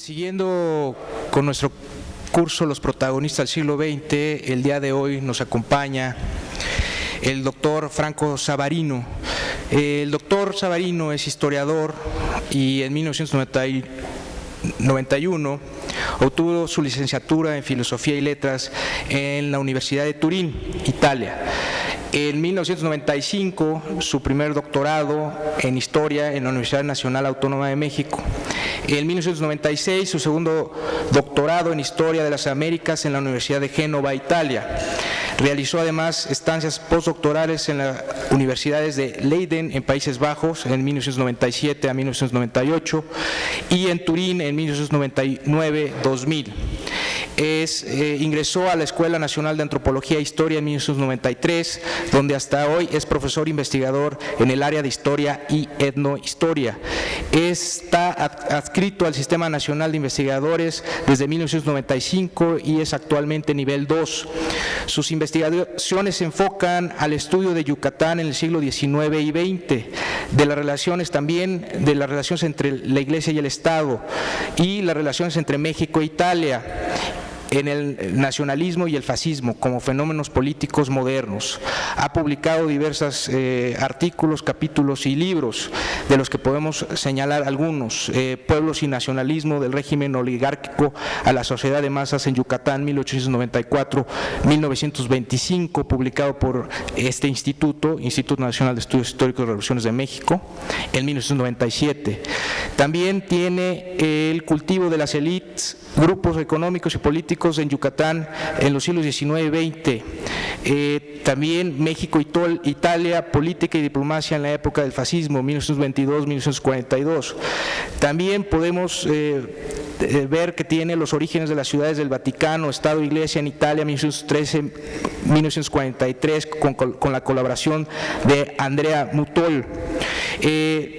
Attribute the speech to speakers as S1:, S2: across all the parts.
S1: Siguiendo con nuestro curso Los protagonistas del siglo XX, el día de hoy nos acompaña el doctor Franco Savarino. El doctor Savarino es historiador y en 1991 obtuvo su licenciatura en Filosofía y Letras en la Universidad de Turín, Italia. En 1995, su primer doctorado en Historia en la Universidad Nacional Autónoma de México. En 1996, su segundo doctorado en Historia de las Américas en la Universidad de Génova, Italia. Realizó además estancias postdoctorales en las universidades de Leiden, en Países Bajos, en 1997 a 1998, y en Turín en 1999-2000. Ingresó a la Escuela Nacional de Antropología e Historia en 1993, donde hasta hoy es profesor investigador en el área de Historia y Etnohistoria. Está adscrito al Sistema Nacional de Investigadores desde 1995 y es actualmente nivel 2. Sus investigaciones se enfocan al estudio de Yucatán en el siglo XIX y XX, de las relaciones también, de las relaciones entre la Iglesia y el Estado, y las relaciones entre México e Italia, en el nacionalismo y el fascismo como fenómenos políticos modernos. Ha publicado diversos artículos, capítulos y libros, de los que podemos señalar algunos: Pueblos y nacionalismo del régimen oligárquico a la sociedad de masas en Yucatán, 1894-1925, publicado por este Instituto Nacional de Estudios Históricos y Revoluciones de México, en 1997. También tiene el cultivo de las élites, grupos económicos y políticos en Yucatán en los siglos XIX y XX. También México y Italia, política y diplomacia en la época del fascismo, 1922-1942. También podemos ver que tiene los orígenes de las ciudades del Vaticano, Estado e Iglesia en Italia, 1913-1943, con la colaboración de Andrea Mutol.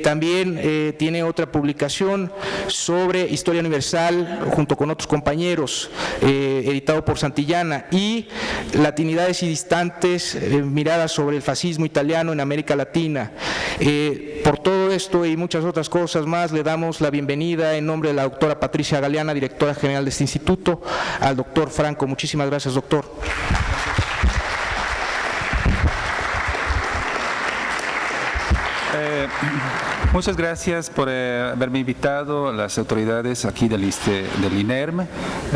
S1: También tiene otra publicación sobre Historia Universal junto con otros compañeros, editado por Santillana, y Latinidades y distantes, miradas sobre el fascismo italiano en América Latina. Por todo esto y muchas otras cosas más, le damos la bienvenida en nombre de la doctora Patricia Galeana, directora general de este instituto, al doctor Franco. Muchísimas gracias, doctor.
S2: Muchas gracias por haberme invitado a las autoridades aquí del INERM,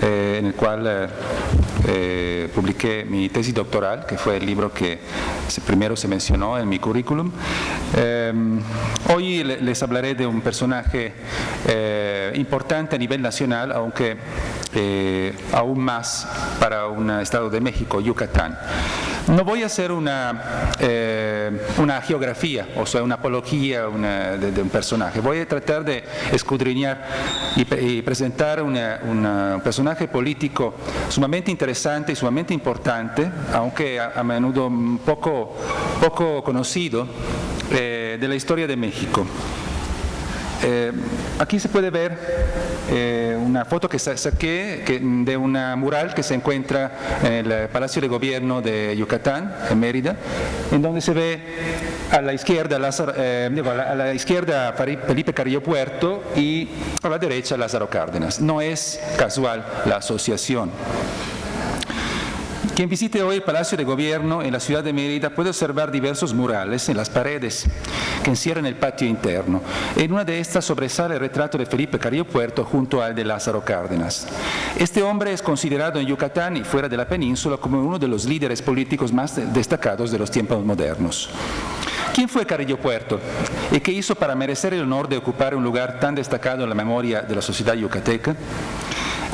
S2: en el cual publiqué mi tesis doctoral, que fue el libro que primero se mencionó en mi currículum. Hoy les hablaré de un personaje importante a nivel nacional, aunque aún más para un estado de México, Yucatán. No voy a hacer una geografía, o sea, una apología de un personaje. Voy a tratar de escudriñar y presentar un personaje político sumamente interesante y sumamente importante, aunque a menudo poco conocido, de la historia de México. Aquí se puede ver una foto que saqué de una mural que se encuentra en el Palacio de Gobierno de Yucatán, en Mérida, en donde se ve a la izquierda Felipe Carrillo Puerto y a la derecha Lázaro Cárdenas. No es casual la asociación. Quien visite hoy el Palacio de Gobierno en la ciudad de Mérida puede observar diversos murales en las paredes que encierran el patio interno. En una de estas sobresale el retrato de Felipe Carrillo Puerto junto al de Lázaro Cárdenas. Este hombre es considerado en Yucatán y fuera de la península como uno de los líderes políticos más destacados de los tiempos modernos. ¿Quién fue Carrillo Puerto y qué hizo para merecer el honor de ocupar un lugar tan destacado en la memoria de la sociedad yucateca?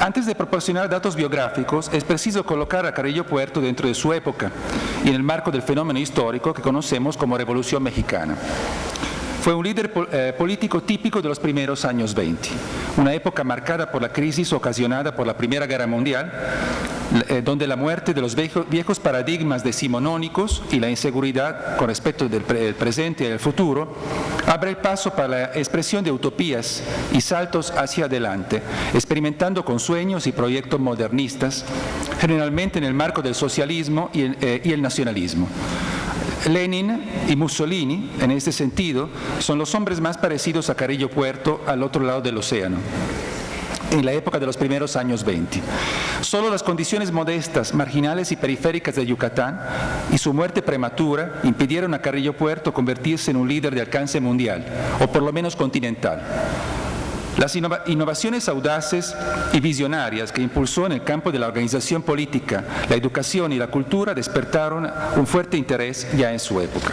S2: Antes de proporcionar datos biográficos, es preciso colocar a Carrillo Puerto dentro de su época y en el marco del fenómeno histórico que conocemos como Revolución Mexicana. Fue un líder político típico de los primeros años 20, una época marcada por la crisis ocasionada por la Primera Guerra Mundial, donde la muerte de los viejos paradigmas decimonónicos y la inseguridad con respecto del presente y el futuro abre el paso para la expresión de utopías y saltos hacia adelante, experimentando con sueños y proyectos modernistas, generalmente en el marco del socialismo y el nacionalismo. Lenin y Mussolini, en este sentido, son los hombres más parecidos a Carrillo Puerto al otro lado del océano. en la época de los primeros años 20. Solo las condiciones modestas, marginales y periféricas de Yucatán y su muerte prematura impidieron a Carrillo Puerto convertirse en un líder de alcance mundial, o por lo menos continental. Las innovaciones audaces y visionarias que impulsó en el campo de la organización política, la educación y la cultura despertaron un fuerte interés ya en su época.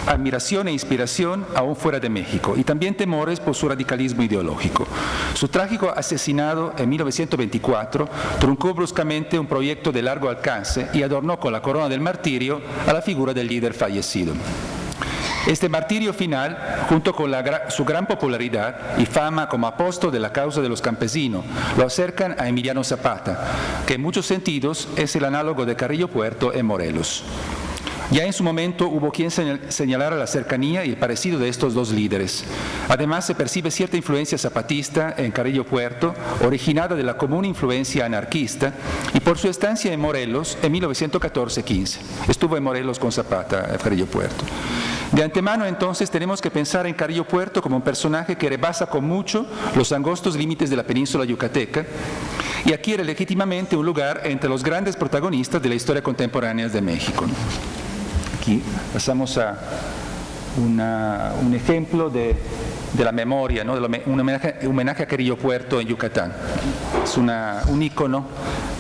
S2: Admiración e inspiración aún fuera de México y también temores por su radicalismo ideológico. Su trágico asesinato en 1924 truncó bruscamente un proyecto de largo alcance y adornó con la corona del martirio a la figura del líder fallecido. Este martirio final, junto con su gran popularidad y fama como apóstol de la causa de los campesinos, lo acercan a Emiliano Zapata, que en muchos sentidos es el análogo de Carrillo Puerto en Morelos. Ya en su momento hubo quien señalara la cercanía y el parecido de estos dos líderes. Además, se percibe cierta influencia zapatista en Carrillo Puerto, originada de la común influencia anarquista, y por su estancia en Morelos en 1914-15. Estuvo en Morelos con Zapata, Carrillo Puerto. De antemano, entonces, tenemos que pensar en Carrillo Puerto como un personaje que rebasa con mucho los angostos límites de la península yucateca y adquiere legítimamente un lugar entre los grandes protagonistas de la historia contemporánea de México. Aquí pasamos a un ejemplo de la memoria, ¿no? Un homenaje a Carrillo Puerto en Yucatán. Es un ícono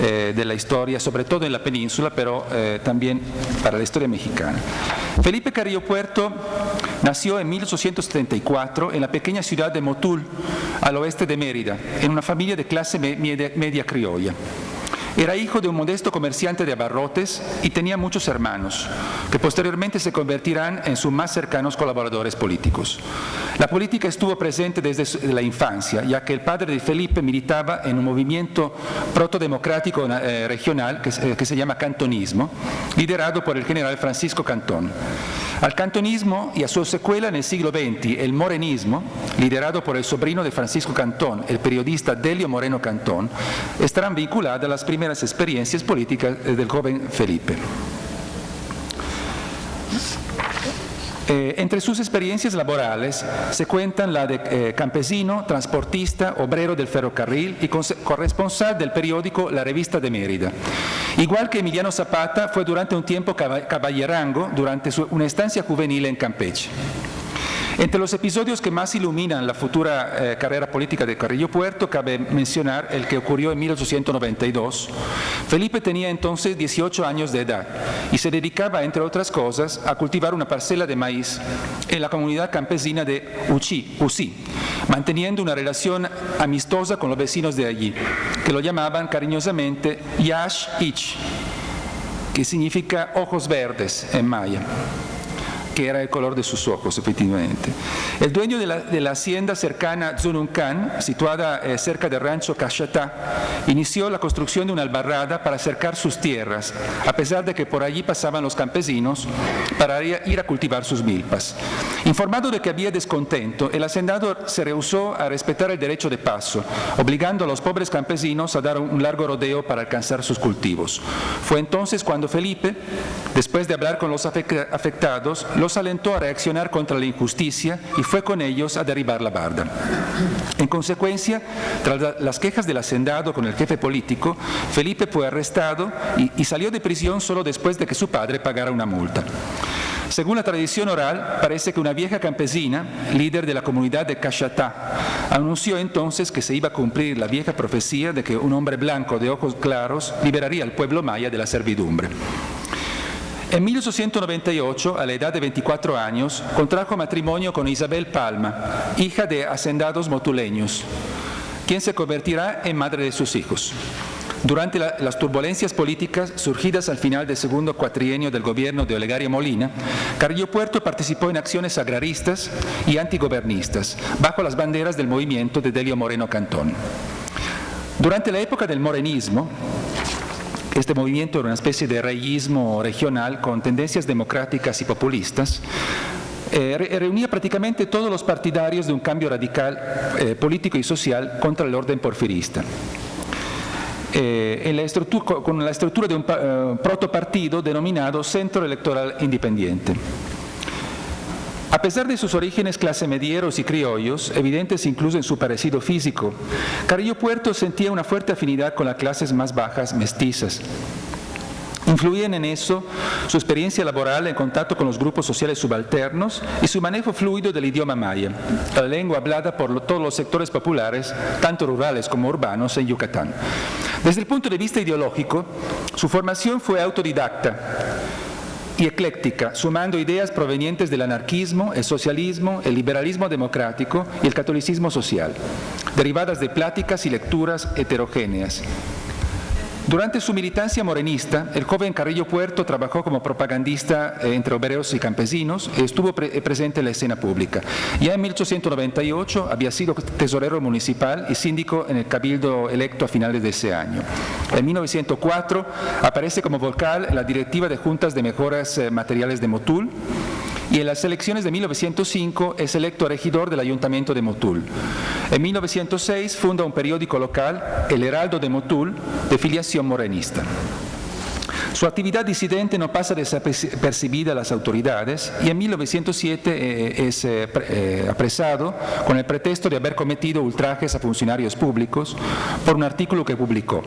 S2: de la historia, sobre todo en la península, pero también para la historia mexicana. Felipe Carrillo Puerto nació en 1874 en la pequeña ciudad de Motul, al oeste de Mérida, en una familia de clase media criolla. Era hijo de un modesto comerciante de abarrotes y tenía muchos hermanos, que posteriormente se convertirán en sus más cercanos colaboradores políticos. La política estuvo presente desde la infancia, ya que el padre de Felipe militaba en un movimiento protodemocrático regional que se llama cantonismo, liderado por el general Francisco Cantón. Al cantonismo y a su secuela en el siglo XX, el morenismo, liderado por el sobrino de Francisco Cantón, el periodista Delio Moreno Cantón, estarán vinculadas a las primeras experiencias políticas del joven Felipe. Entre sus experiencias laborales se cuentan la de campesino, transportista, obrero del ferrocarril y corresponsal del periódico La Revista de Mérida. Igual que Emiliano Zapata, fue durante un tiempo caballerango durante una estancia juvenil en Campeche. Entre los episodios que más iluminan la futura carrera política de Carrillo Puerto, cabe mencionar el que ocurrió en 1892. Felipe tenía entonces 18 años de edad y se dedicaba, entre otras cosas, a cultivar una parcela de maíz en la comunidad campesina de Ucí, manteniendo una relación amistosa con los vecinos de allí, que lo llamaban cariñosamente Yash Ich, que significa ojos verdes en maya, que era el color de sus ojos, efectivamente. El dueño de la hacienda cercana a Zununcan, situada cerca del rancho Cachatá, inició la construcción de una albarrada para cercar sus tierras, a pesar de que por allí pasaban los campesinos para ir a cultivar sus milpas. Informado de que había descontento, el hacendado se rehusó a respetar el derecho de paso, obligando a los pobres campesinos a dar un largo rodeo para alcanzar sus cultivos. Fue entonces cuando Felipe, después de hablar con los afectados, los alentó a reaccionar contra la injusticia y fue con ellos a derribar la barda. En consecuencia, tras las quejas del hacendado con el jefe político, Felipe fue arrestado y salió de prisión solo después de que su padre pagara una multa. Según la tradición oral, parece que una vieja campesina, líder de la comunidad de Cachatá, anunció entonces que se iba a cumplir la vieja profecía de que un hombre blanco de ojos claros liberaría al pueblo maya de la servidumbre. En 1898, a la edad de 24 años, contrajo matrimonio con Isabel Palma, hija de hacendados motuleños, quien se convertirá en madre de sus hijos. Durante las turbulencias políticas surgidas al final del segundo cuatrienio del gobierno de Olegario Molina, Carrillo Puerto participó en acciones agraristas y antigobernistas, bajo las banderas del movimiento de Delio Moreno Cantón. Durante la época del morenismo, este movimiento era una especie de reyismo regional con tendencias democráticas y populistas. Reunía prácticamente todos los partidarios de un cambio radical político y social contra el orden porfirista. Con la estructura de un protopartido denominado Centro Electoral Independiente. A pesar de sus orígenes clase medieros y criollos, evidentes incluso en su parecido físico, Carrillo Puerto sentía una fuerte afinidad con las clases más bajas mestizas. Influían en eso su experiencia laboral en contacto con los grupos sociales subalternos y su manejo fluido del idioma maya, la lengua hablada por todos los sectores populares, tanto rurales como urbanos, en Yucatán. Desde el punto de vista ideológico, su formación fue autodidacta y ecléctica, sumando ideas provenientes del anarquismo, el socialismo, el liberalismo democrático y el catolicismo social, derivadas de pláticas y lecturas heterogéneas. Durante su militancia morenista, el joven Carrillo Puerto trabajó como propagandista entre obreros y campesinos y estuvo presente en la escena pública. Ya en 1898 había sido tesorero municipal y síndico en el cabildo electo a finales de ese año. En 1904 aparece como vocal en la directiva de juntas de mejoras materiales de Motul, y en las elecciones de 1905 es electo regidor del Ayuntamiento de Motul. En 1906 funda un periódico local, El Heraldo de Motul, de filiación morenista. Su actividad disidente no pasa desapercibida a las autoridades y en 1907 es apresado con el pretexto de haber cometido ultrajes a funcionarios públicos por un artículo que publicó.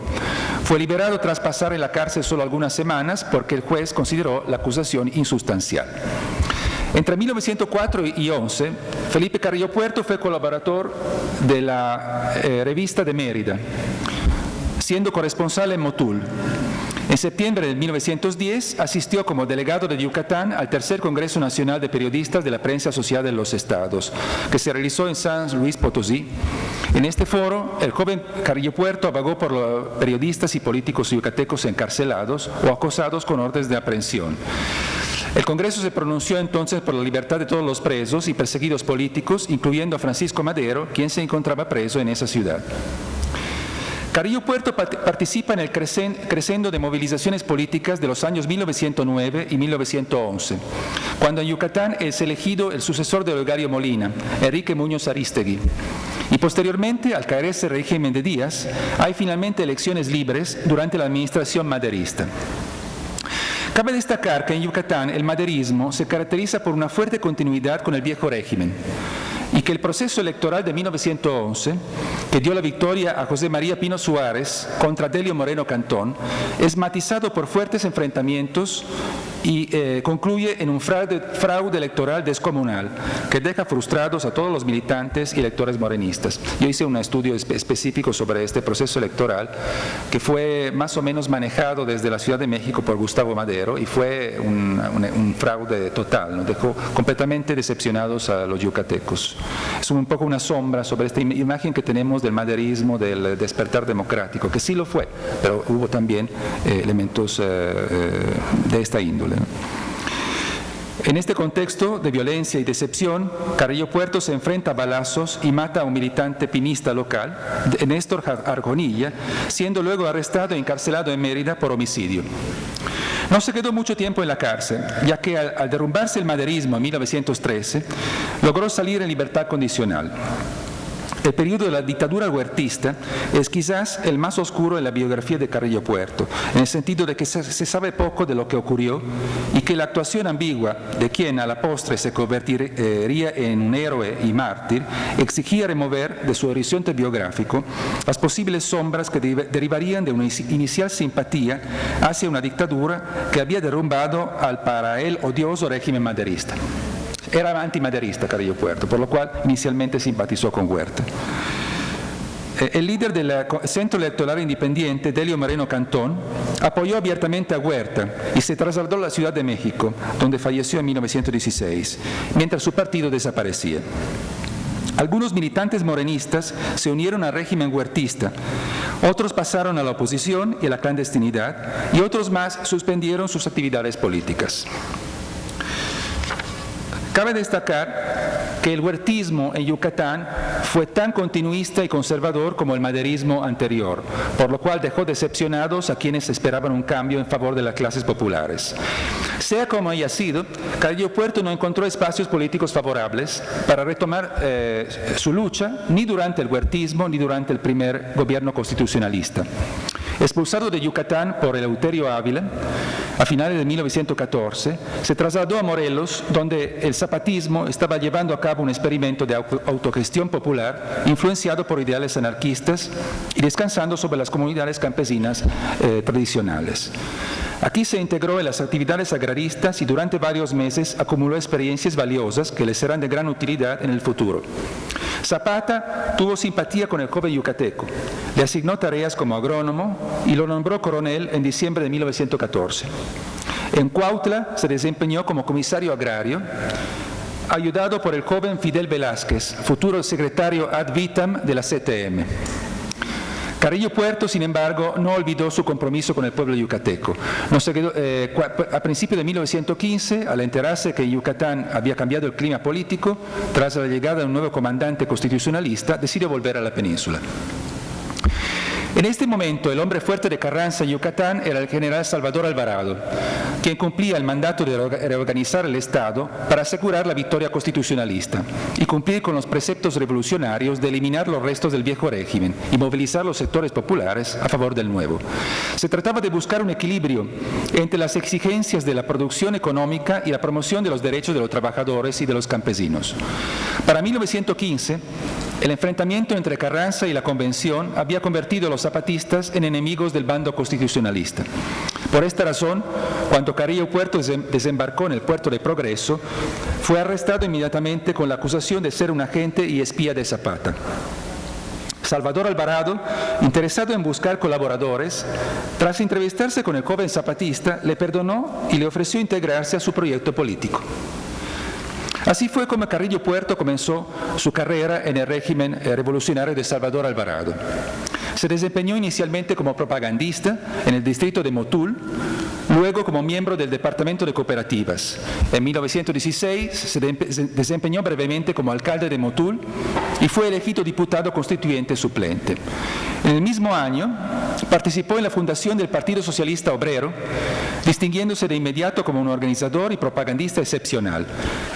S2: Fue liberado tras pasar en la cárcel solo algunas semanas porque el juez consideró la acusación insustancial. Entre 1904 y 11, Felipe Carrillo Puerto fue colaborador de la revista de Mérida, siendo corresponsal en Motul. En septiembre de 1910 asistió como delegado de Yucatán al tercer Congreso Nacional de Periodistas de la Prensa Asociada de los Estados, que se realizó en San Luis Potosí. En este foro, el joven Carrillo Puerto abogó por los periodistas y políticos yucatecos encarcelados o acosados con órdenes de aprehensión. El Congreso se pronunció entonces por la libertad de todos los presos y perseguidos políticos, incluyendo a Francisco Madero, quien se encontraba preso en esa ciudad. Carrillo Puerto participa en el crescendo de movilizaciones políticas de los años 1909 y 1911, cuando en Yucatán es elegido el sucesor de Olegario Molina, Enrique Muñoz Arístegui. Y posteriormente, al caerse el régimen de Díaz, hay finalmente elecciones libres durante la administración maderista. Cabe destacar que en Yucatán el maderismo se caracteriza por una fuerte continuidad con el viejo régimen y que el proceso electoral de 1911, que dio la victoria a José María Pino Suárez contra Delio Moreno Cantón, es matizado por fuertes enfrentamientos y concluye en un fraude electoral descomunal que deja frustrados a todos los militantes y electores morenistas. Yo hice un estudio específico sobre este proceso electoral que fue más o menos manejado desde la Ciudad de México por Gustavo Madero y fue un fraude total, ¿no? Dejó completamente decepcionados a los yucatecos. Es un poco una sombra sobre esta imagen que tenemos del maderismo, del despertar democrático, que sí lo fue, pero hubo también elementos de esta índole. En este contexto de violencia y decepción, Carrillo Puerto se enfrenta a balazos y mata a un militante pinista local, Néstor Argonilla, siendo luego arrestado e encarcelado en Mérida por homicidio. No se quedó mucho tiempo en la cárcel, ya que al derrumbarse el maderismo en 1913, logró salir en libertad condicional. El periodo de la dictadura huertista es quizás el más oscuro en la biografía de Carrillo Puerto, en el sentido de que se sabe poco de lo que ocurrió y que la actuación ambigua de quien a la postre se convertiría en un héroe y mártir exigía remover de su horizonte biográfico las posibles sombras que derivarían de una inicial simpatía hacia una dictadura que había derrumbado al para él odioso régimen maderista. Era antimaderista Carrillo Puerto, por lo cual inicialmente simpatizó con Huerta. El líder del Centro Electoral Independiente, Delio Moreno Cantón, apoyó abiertamente a Huerta y se trasladó a la Ciudad de México, donde falleció en 1916, mientras su partido desaparecía. Algunos militantes morenistas se unieron al régimen huertista, otros pasaron a la oposición y a la clandestinidad, y otros más suspendieron sus actividades políticas. Cabe destacar que el huertismo en Yucatán fue tan continuista y conservador como el maderismo anterior, por lo cual dejó decepcionados a quienes esperaban un cambio en favor de las clases populares. Sea como haya sido, Carrillo Puerto no encontró espacios políticos favorables para retomar su lucha ni durante el huertismo ni durante el primer gobierno constitucionalista. Expulsado de Yucatán por Eleuterio Ávila, a finales de 1914, se trasladó a Morelos, donde el zapatismo estaba llevando a cabo un experimento de autogestión popular influenciado por ideales anarquistas y descansando sobre las comunidades campesinas tradicionales. Aquí se integró en las actividades agraristas y durante varios meses acumuló experiencias valiosas que le serán de gran utilidad en el futuro. Zapata tuvo simpatía con el joven yucateco, le asignó tareas como agrónomo y lo nombró coronel en diciembre de 1914. En Cuautla se desempeñó como comisario agrario, ayudado por el joven Fidel Velázquez, futuro secretario ad vitam de la CTM. Carrillo Puerto, sin embargo, no olvidó su compromiso con el pueblo yucateco. A principios de 1915, al enterarse que Yucatán había cambiado el clima político, tras la llegada de un nuevo comandante constitucionalista, decidió volver a la península. En este momento, el hombre fuerte de Carranza en Yucatán era el general Salvador Alvarado, quien cumplía el mandato de reorganizar el Estado para asegurar la victoria constitucionalista y cumplir con los preceptos revolucionarios de eliminar los restos del viejo régimen y movilizar los sectores populares a favor del nuevo. Se trataba de buscar un equilibrio entre las exigencias de la producción económica y la promoción de los derechos de los trabajadores y de los campesinos. Para 1915, el enfrentamiento entre Carranza y la Convención había convertido a los zapatistas en enemigos del bando constitucionalista. Por esta razón, cuando Carrillo Puerto desembarcó en el puerto de Progreso, fue arrestado inmediatamente con la acusación de ser un agente y espía de Zapata. Salvador Alvarado, interesado en buscar colaboradores, tras entrevistarse con el joven zapatista, le perdonó y le ofreció integrarse a su proyecto político. Así fue como Carrillo Puerto comenzó su carrera en el régimen revolucionario de Salvador Alvarado. Se desempeñó inicialmente como propagandista en el distrito de Motul, luego como miembro del Departamento de Cooperativas. En 1916 se desempeñó brevemente como alcalde de Motul y fue elegido diputado constituyente suplente. En el mismo año participó en la fundación del Partido Socialista Obrero, distinguiéndose de inmediato como un organizador y propagandista excepcional.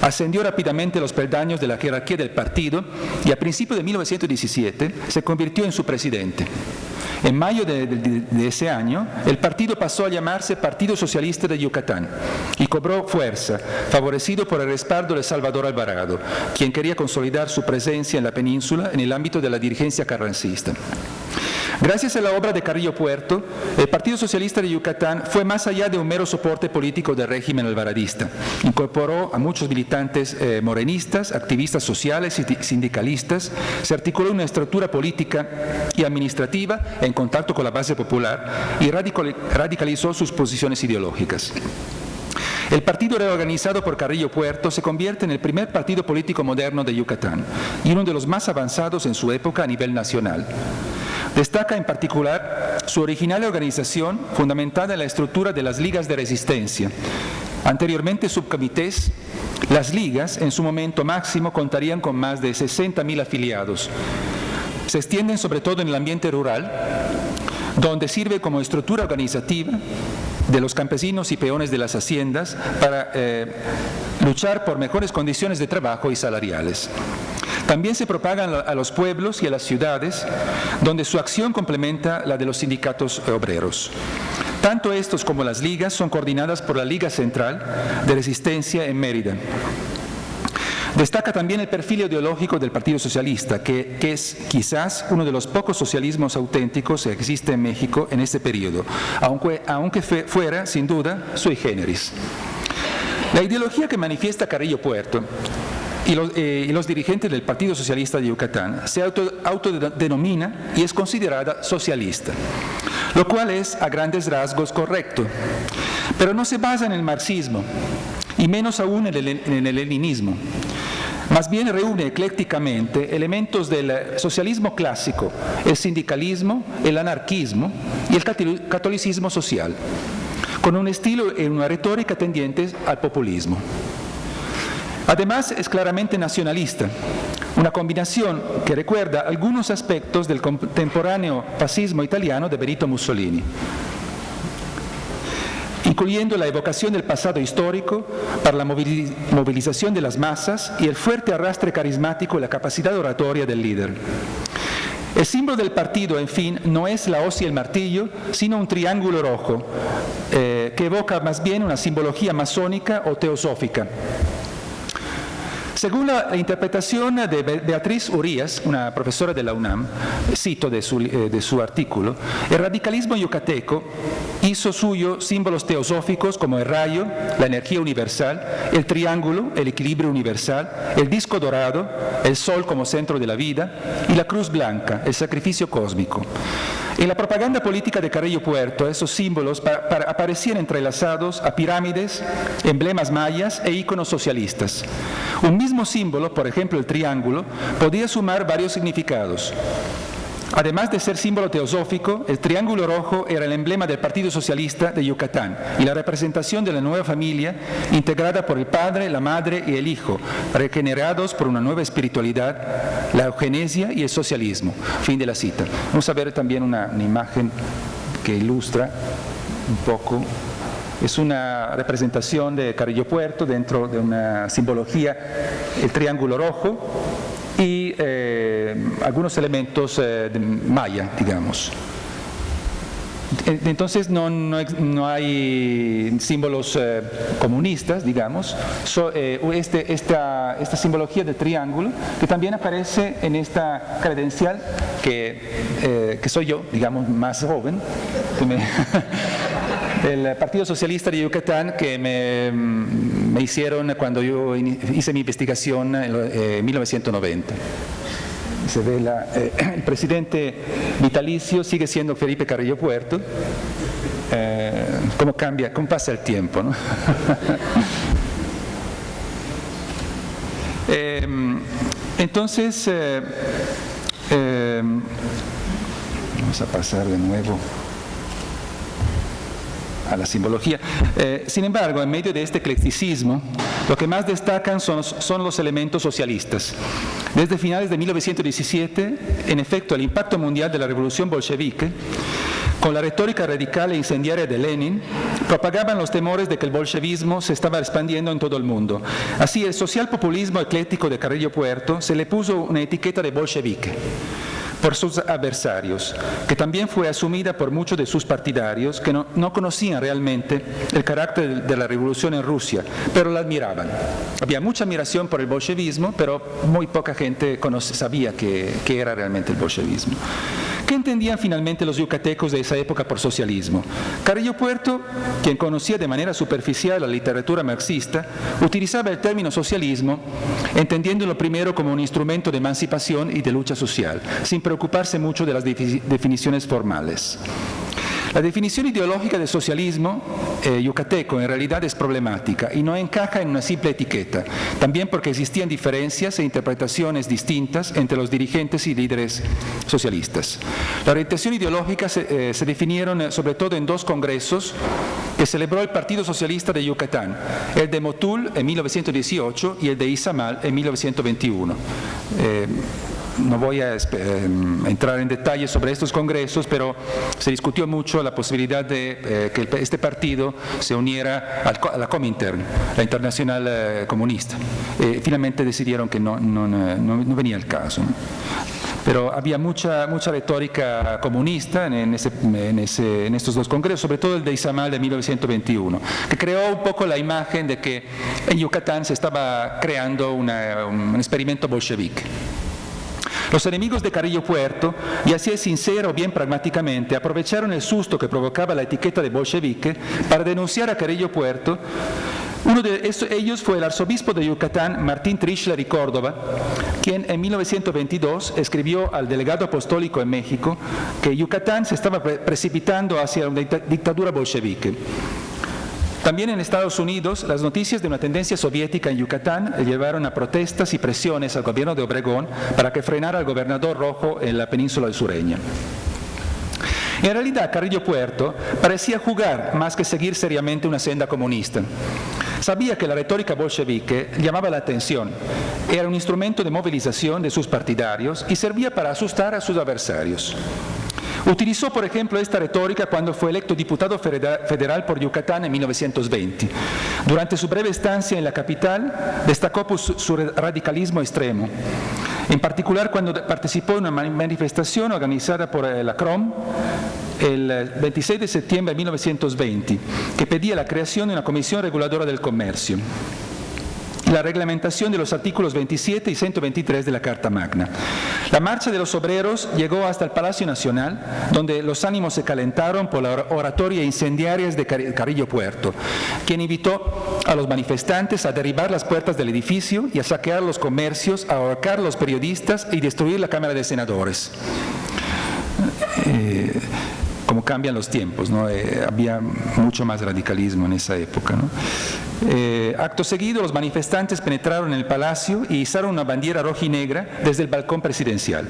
S2: Ascendió rápidamente los peldaños de la jerarquía del partido y a principios de 1917 se convirtió en su presidente. En mayo de ese año, el partido pasó a llamarse Partido Socialista de Yucatán y cobró fuerza, favorecido por el respaldo de Salvador Alvarado, quien quería consolidar su presencia en la península en el ámbito de la dirigencia carrancista. Gracias a la obra de Carrillo Puerto, el Partido Socialista de Yucatán fue más allá de un mero soporte político del régimen alvaradista. Incorporó a muchos militantes morenistas, activistas sociales y sindicalistas, se articuló una estructura política y administrativa en contacto con la base popular y radicalizó sus posiciones ideológicas. El partido reorganizado por Carrillo Puerto se convierte en el primer partido político moderno de Yucatán y uno de los más avanzados en su época a nivel nacional. Destaca en particular su original organización fundamentada en la estructura de las ligas de resistencia. Anteriormente subcomités, las ligas en su momento máximo contarían con más de 60.000 afiliados. Se extienden sobre todo en el ambiente rural, donde sirve como estructura organizativa de los campesinos y peones de las haciendas para luchar por mejores condiciones de trabajo y salariales. También se propagan a los pueblos y a las ciudades, donde su acción complementa la de los sindicatos obreros. Tanto estos como las ligas son coordinadas por la Liga Central de Resistencia en Mérida. Destaca también el perfil ideológico del Partido Socialista, que es quizás uno de los pocos socialismos auténticos que existe en México en este periodo, aunque fuera, sin duda, sui generis. La ideología que manifiesta Carrillo Puerto y los dirigentes del Partido Socialista de Yucatán se autodenomina y es considerada socialista, lo cual es a grandes rasgos correcto, pero no se basa en el marxismo y menos aún en el leninismo. Más bien reúne eclécticamente elementos del socialismo clásico, el sindicalismo, el anarquismo y el catolicismo social, con un estilo y una retórica tendientes al populismo. Además, es claramente nacionalista, una combinación que recuerda algunos aspectos del contemporáneo fascismo italiano de Benito Mussolini, incluyendo la evocación del pasado histórico para la movilización de las masas y el fuerte arrastre carismático y la capacidad oratoria del líder. El símbolo del partido, en fin, no es la hoz y el martillo, sino un triángulo rojo, que evoca más bien una simbología masónica o teosófica. Según la interpretación de Beatriz Urías, una profesora de la UNAM, cito de su artículo, el radicalismo yucateco hizo suyo símbolos teosóficos como el rayo, la energía universal, el triángulo, el equilibrio universal, el disco dorado, el sol como centro de la vida y la cruz blanca, el sacrificio cósmico. En la propaganda política de Carrillo Puerto, esos símbolos aparecían entrelazados a pirámides, emblemas mayas e íconos socialistas. Un mismo símbolo, por ejemplo el triángulo, podía sumar varios significados. Además de ser símbolo teosófico, el triángulo rojo era el emblema del Partido Socialista de Yucatán y la representación de la nueva familia integrada por el padre, la madre y el hijo, regenerados por una nueva espiritualidad, la eugenesia y el socialismo. Fin de la cita. Vamos a ver también una imagen que ilustra un poco. Es una representación de Carrillo Puerto dentro de una simbología, el triángulo rojo, y algunos elementos maya, digamos. Entonces no hay símbolos comunistas, digamos. Esta simbología del triángulo, que también aparece en esta credencial que soy yo, digamos, más joven, el Partido Socialista de Yucatán, que me hicieron cuando yo hice mi investigación en 1990. Se ve el presidente vitalicio sigue siendo Felipe Carrillo Puerto. ¿Cómo cambia? ¿Cómo pasa el tiempo, ¿no? Entonces, vamos a pasar de nuevo a la simbología. Sin embargo, en medio de este eclecticismo, lo que más destacan son los elementos socialistas. Desde finales de 1917, en efecto, el impacto mundial de la revolución bolchevique, con la retórica radical e incendiaria de Lenin, propagaban los temores de que el bolchevismo se estaba expandiendo en todo el mundo. Así, el socialpopulismo ecléctico de Carrillo Puerto se le puso una etiqueta de bolchevique por sus adversarios, que también fue asumida por muchos de sus partidarios que no conocían realmente el carácter de la revolución en Rusia, pero la admiraban. Había mucha admiración por el bolchevismo, pero muy poca gente sabía qué era realmente el bolchevismo. ¿Qué entendían finalmente los yucatecos de esa época por socialismo? Carrillo Puerto, quien conocía de manera superficial la literatura marxista, utilizaba el término socialismo entendiéndolo primero como un instrumento de emancipación y de lucha social, sin preocuparse mucho de las definiciones formales. La definición ideológica del socialismo yucateco en realidad es problemática y no encaja en una simple etiqueta, también porque existían diferencias e interpretaciones distintas entre los dirigentes y líderes socialistas. La orientación ideológica se definieron sobre todo en dos congresos que celebró el Partido Socialista de Yucatán, el de Motul en 1918 y el de Izamal en 1921. No voy a entrar en detalles sobre estos congresos, pero se discutió mucho la posibilidad de que este partido se uniera a la Comintern, la Internacional Comunista. Finalmente decidieron que no venía el caso, ¿no? Pero había mucha retórica comunista en estos dos congresos, sobre todo el de Izamal de 1921, que creó un poco la imagen de que en Yucatán se estaba creando un experimento bolchevique. Los enemigos de Carrillo Puerto, ya sea sincero o bien pragmáticamente, aprovecharon el susto que provocaba la etiqueta de bolchevique para denunciar a Carrillo Puerto. Uno de ellos fue el arzobispo de Yucatán, Martín Trischler y Córdoba, quien en 1922 escribió al delegado apostólico en México que Yucatán se estaba precipitando hacia una dictadura bolchevique. También en Estados Unidos, las noticias de una tendencia soviética en Yucatán llevaron a protestas y presiones al gobierno de Obregón para que frenara al gobernador rojo en la península sureña. En realidad, Carrillo Puerto parecía jugar más que seguir seriamente una senda comunista. Sabía que la retórica bolchevique llamaba la atención, era un instrumento de movilización de sus partidarios y servía para asustar a sus adversarios. Utilizó, por ejemplo, esta retórica cuando fue electo diputado federal por Yucatán en 1920. Durante su breve estancia en la capital, destacó por su radicalismo extremo. en particular cuando participó en una manifestación organizada por la CROM el 26 de septiembre de 1920, que pedía la creación de una comisión reguladora del comercio, la reglamentación de los artículos 27 y 123 de la Carta Magna. La marcha de los obreros llegó hasta el Palacio Nacional, donde los ánimos se calentaron por la oratoria incendiaria de Carrillo Puerto, quien invitó a los manifestantes a derribar las puertas del edificio y a saquear los comercios, a ahorcar a los periodistas y destruir la Cámara de Senadores. Como cambian los tiempos, ¿no? Había mucho más radicalismo en esa época, ¿no? Acto seguido, los manifestantes penetraron en el palacio y izaron una bandera roja y negra desde el balcón presidencial.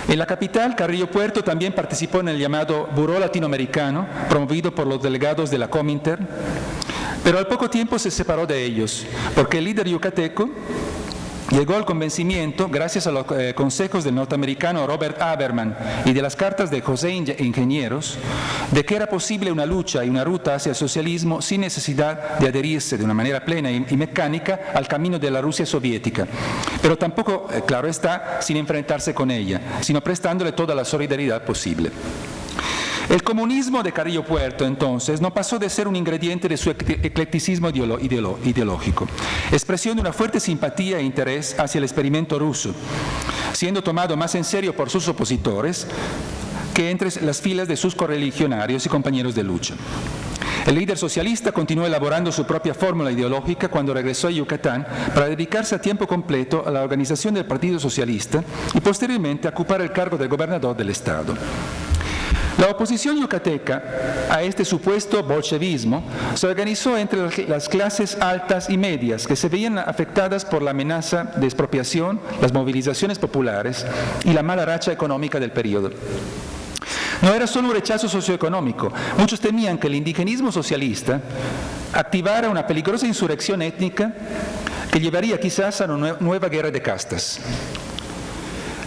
S2: En la capital, Carrillo Puerto también participó en el llamado Buró Latinoamericano, promovido por los delegados de la Comintern, pero al poco tiempo se separó de ellos, porque el líder yucateco llegó al convencimiento, gracias a los consejos del norteamericano Robert Haberman y de las cartas de José Ingenieros, de que era posible una lucha y una ruta hacia el socialismo sin necesidad de adherirse de una manera plena y mecánica al camino de la Rusia soviética, pero tampoco, claro está, sin enfrentarse con ella, sino prestándole toda la solidaridad posible. El comunismo de Carrillo Puerto, entonces, no pasó de ser un ingrediente de su eclecticismo ideológico, expresión de una fuerte simpatía e interés hacia el experimento ruso, siendo tomado más en serio por sus opositores que entre las filas de sus correligionarios y compañeros de lucha. El líder socialista continuó elaborando su propia fórmula ideológica cuando regresó a Yucatán para dedicarse a tiempo completo a la organización del Partido Socialista y posteriormente a ocupar el cargo de gobernador del estado. La oposición yucateca a este supuesto bolchevismo se organizó entre las clases altas y medias que se veían afectadas por la amenaza de expropiación, las movilizaciones populares y la mala racha económica del periodo. No era solo un rechazo socioeconómico, muchos temían que el indigenismo socialista activara una peligrosa insurrección étnica que llevaría quizás a una nueva guerra de castas.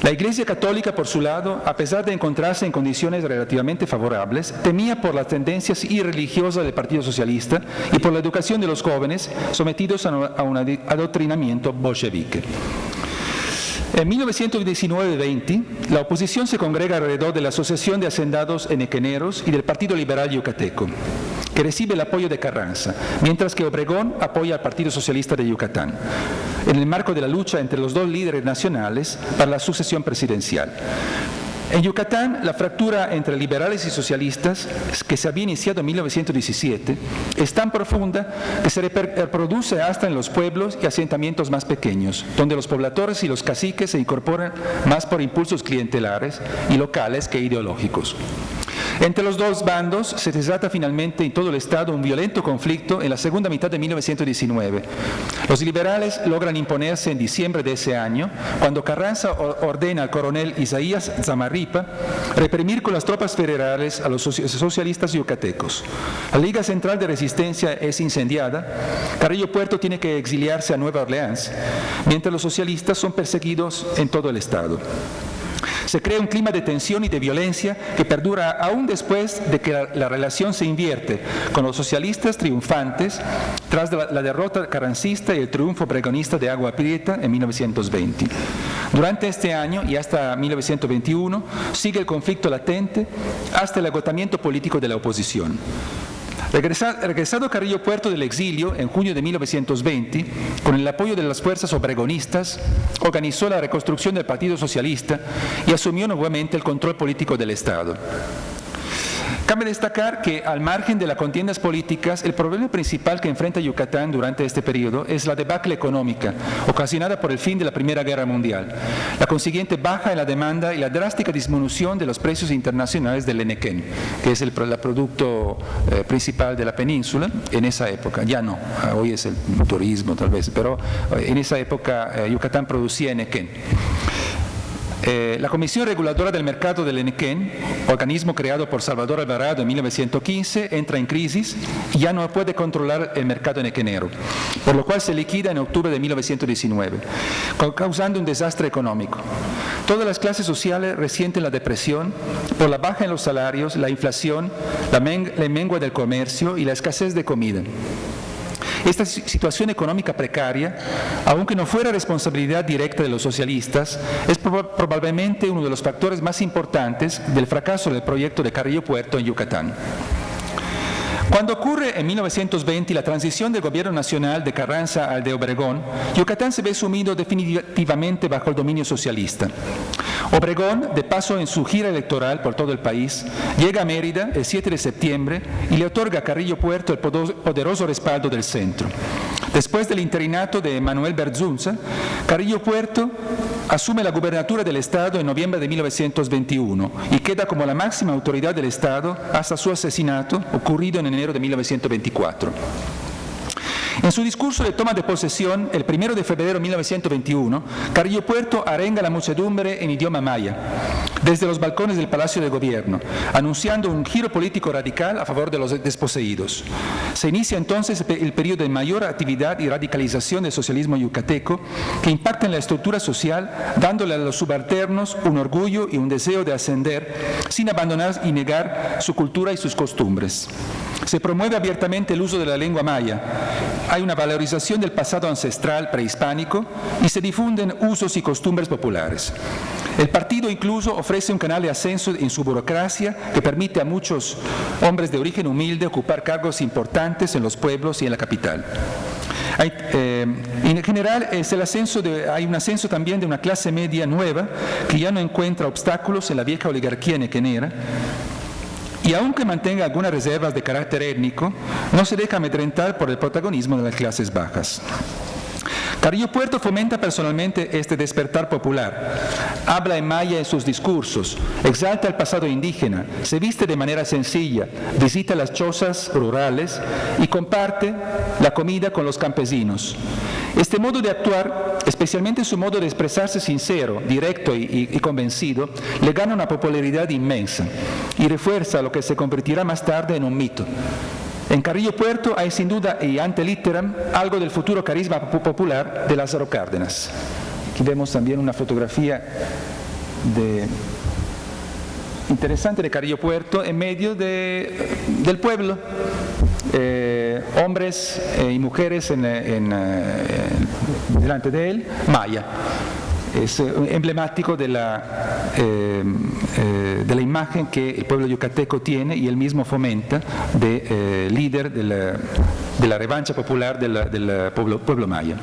S2: La Iglesia Católica, por su lado, a pesar de encontrarse en condiciones relativamente favorables, temía por las tendencias irreligiosas del Partido Socialista y por la educación de los jóvenes sometidos a un adoctrinamiento bolchevique. En 1919-20, la oposición se congrega alrededor de la Asociación de Hacendados Enequeneros y del Partido Liberal Yucateco, que recibe el apoyo de Carranza, mientras que Obregón apoya al Partido Socialista de Yucatán, en el marco de la lucha entre los dos líderes nacionales para la sucesión presidencial. En Yucatán, la fractura entre liberales y socialistas, que se había iniciado en 1917, es tan profunda que se reproduce hasta en los pueblos y asentamientos más pequeños, donde los pobladores y los caciques se incorporan más por impulsos clientelares y locales que ideológicos. Entre los dos bandos se desata finalmente en todo el estado un violento conflicto en la segunda mitad de 1919. Los liberales logran imponerse en diciembre de ese año, cuando Carranza ordena al coronel Isaías Zamarripa reprimir con las tropas federales a los socialistas yucatecos. La Liga Central de Resistencia es incendiada, Carrillo Puerto tiene que exiliarse a Nueva Orleans, mientras los socialistas son perseguidos en todo el estado. Se crea un clima de tensión y de violencia que perdura aún después de que la relación se invierte, con los socialistas triunfantes tras la derrota carrancista y el triunfo obregonista de Agua Prieta en 1920. Durante este año y hasta 1921 sigue el conflicto latente hasta el agotamiento político de la oposición. Regresado Carrillo Puerto del exilio en junio de 1920, con el apoyo de las fuerzas obregonistas, organizó la reconstrucción del Partido Socialista y asumió nuevamente el control político del Estado. Cabe destacar que, al margen de las contiendas políticas, el problema principal que enfrenta Yucatán durante este periodo es la debacle económica, ocasionada por el fin de la Primera Guerra Mundial, la consiguiente baja en la demanda y la drástica disminución de los precios internacionales del Enequén, que es el producto principal de la península en esa época. Ya no, hoy es el turismo tal vez, pero en esa época Yucatán producía Enequén. La Comisión Reguladora del Mercado del Enequén, organismo creado por Salvador Alvarado en 1915, entra en crisis y ya no puede controlar el mercado enequenero, por lo cual se liquida en octubre de 1919, causando un desastre económico. Todas las clases sociales resienten la depresión por la baja en los salarios, la inflación, la mengua del comercio y la escasez de comida. Esta situación económica precaria, aunque no fuera responsabilidad directa de los socialistas, es probablemente uno de los factores más importantes del fracaso del proyecto de Carrillo Puerto en Yucatán. Cuando ocurre en 1920 la transición del gobierno nacional de Carranza al de Obregón, Yucatán se ve sumido definitivamente bajo el dominio socialista. Obregón, de paso en su gira electoral por todo el país, llega a Mérida el 7 de septiembre y le otorga a Carrillo Puerto el poderoso respaldo del centro. Después del interinato de Manuel Berzunza, Carrillo Puerto asume la gubernatura del Estado en noviembre de 1921 y queda como la máxima autoridad del Estado hasta su asesinato, ocurrido en enero de 1924. En su discurso de toma de posesión, el 1 de febrero de 1921, Carrillo Puerto arenga a la muchedumbre en idioma maya, desde los balcones del Palacio de Gobierno, anunciando un giro político radical a favor de los desposeídos. Se inicia entonces el periodo de mayor actividad y radicalización del socialismo yucateco, que impacta en la estructura social, dándole a los subalternos un orgullo y un deseo de ascender, sin abandonar y negar su cultura y sus costumbres. Se promueve abiertamente el uso de la lengua maya. Hay una valorización del pasado ancestral prehispánico y se difunden usos y costumbres populares. El partido incluso ofrece un canal de ascenso en su burocracia que permite a muchos hombres de origen humilde ocupar cargos importantes en los pueblos y en la capital. En general hay un ascenso también de una clase media nueva que ya no encuentra obstáculos en la vieja oligarquía nequenera. Y aunque mantenga algunas reservas de carácter étnico, no se deja amedrentar por el protagonismo de las clases bajas. Carrillo Puerto fomenta personalmente este despertar popular, habla en maya en sus discursos, exalta el pasado indígena, se viste de manera sencilla, visita las chozas rurales y comparte la comida con los campesinos. Este modo de actuar, especialmente su modo de expresarse sincero, directo y convencido, le gana una popularidad inmensa y refuerza lo que se convertirá más tarde en un mito. En Carrillo Puerto hay sin duda y ante litteram algo del futuro carisma popular de Lázaro Cárdenas. Aquí vemos también una fotografía interesante de Carrillo Puerto en medio del pueblo. Hombres y mujeres delante de él, maya. Es emblemático de la imagen que el pueblo yucateco tiene y él mismo fomenta de líder de la revancha popular del pueblo maya.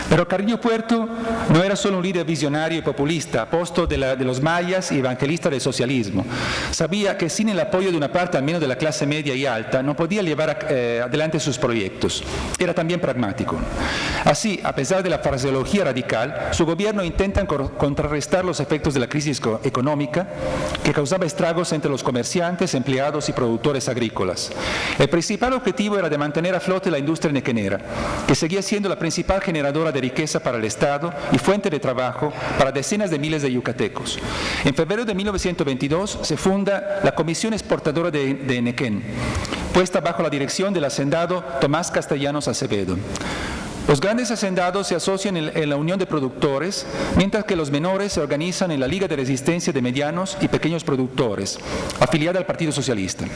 S2: Pero Carrillo Puerto no era solo un líder visionario y populista, apóstol de los mayas y evangelista del socialismo. Sabía que sin el apoyo de una parte, al menos de la clase media y alta, no podía llevar adelante sus proyectos. Era también pragmático. Así, a pesar de la fraseología radical, su gobierno intenta contrarrestar los efectos de la crisis económica que causaba estragos entre los comerciantes, empleados y productores agrícolas. El principal objetivo era de mantener a flote la industria nequenera, que seguía siendo la principal generadora de riqueza para el Estado y fuente de trabajo para decenas de miles de yucatecos. En febrero de 1922 se funda la Comisión Exportadora de Nequén, puesta bajo la dirección del hacendado Tomás Castellanos Acevedo. Los grandes hacendados se asocian en la unión de productores, mientras que los menores se organizan en la Liga de Resistencia de Medianos y Pequeños Productores, afiliada al Partido Socialista.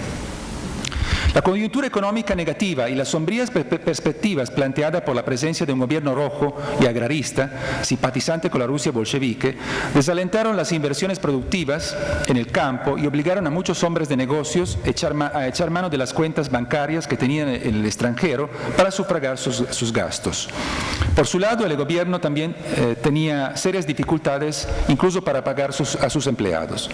S2: La coyuntura económica negativa y las sombrías perspectivas planteadas por la presencia de un gobierno rojo y agrarista, simpatizante con la Rusia bolchevique, desalentaron las inversiones productivas en el campo y obligaron a muchos hombres de negocios a echar mano de las cuentas bancarias que tenían en el extranjero para sufragar sus gastos. Por su lado, el gobierno también tenía serias dificultades incluso para pagar a sus empleados.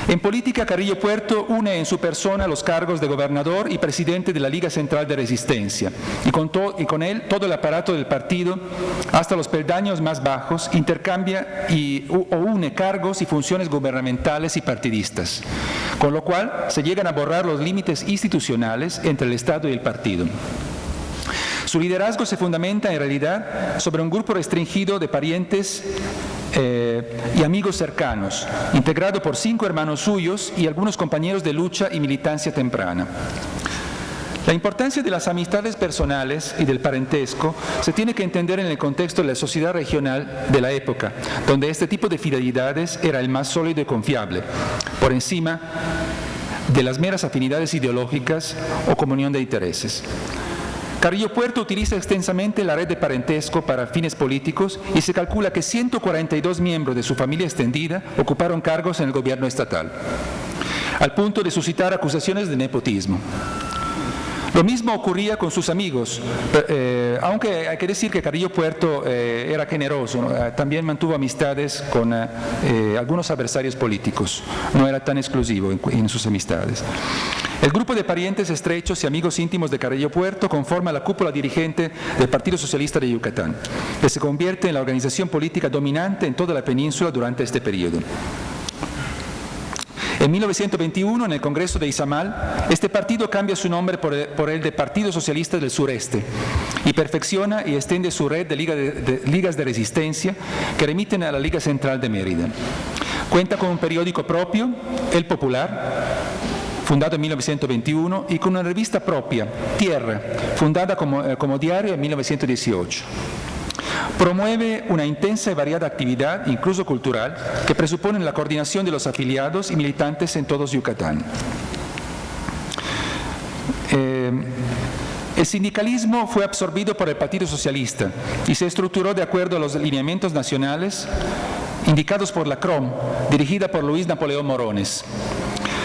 S2: En política, Carrillo Puerto une en su persona los cargos de gobernador y presidente de la Liga Central de Resistencia, y con él todo el aparato del partido, hasta los peldaños más bajos, intercambia o une cargos y funciones gubernamentales y partidistas, con lo cual se llegan a borrar los límites institucionales entre el Estado y el partido. Su liderazgo se fundamenta en realidad sobre un grupo restringido de parientes y amigos cercanos, integrado por 5 hermanos suyos y algunos compañeros de lucha y militancia temprana. La importancia de las amistades personales y del parentesco se tiene que entender en el contexto de la sociedad regional de la época, donde este tipo de fidelidades era el más sólido y confiable, por encima de las meras afinidades ideológicas o comunión de intereses. Carrillo Puerto utiliza extensamente la red de parentesco para fines políticos y se calcula que 142 miembros de su familia extendida ocuparon cargos en el gobierno estatal, al punto de suscitar acusaciones de nepotismo. Lo mismo ocurría con sus amigos, aunque hay que decir que Carrillo Puerto era generoso, ¿no? También mantuvo amistades con algunos adversarios políticos, no era tan exclusivo en sus amistades. El grupo de parientes estrechos y amigos íntimos de Carrillo Puerto conforma la cúpula dirigente del Partido Socialista de Yucatán, que se convierte en la organización política dominante en toda la península durante este periodo. En 1921, en el Congreso de Izamal, este partido cambia su nombre por el de Partido Socialista del Sureste y perfecciona y extiende su red de ligas de resistencia que remiten a la Liga Central de Mérida. Cuenta con un periódico propio, El Popular, fundado en 1921, y con una revista propia, Tierra, fundada como diario en 1918. Promueve una intensa y variada actividad, incluso cultural, que presupone la coordinación de los afiliados y militantes en todo Yucatán. El sindicalismo fue absorbido por el Partido Socialista y se estructuró de acuerdo a los lineamientos nacionales indicados por la CROM, dirigida por Luis Napoleón Morones.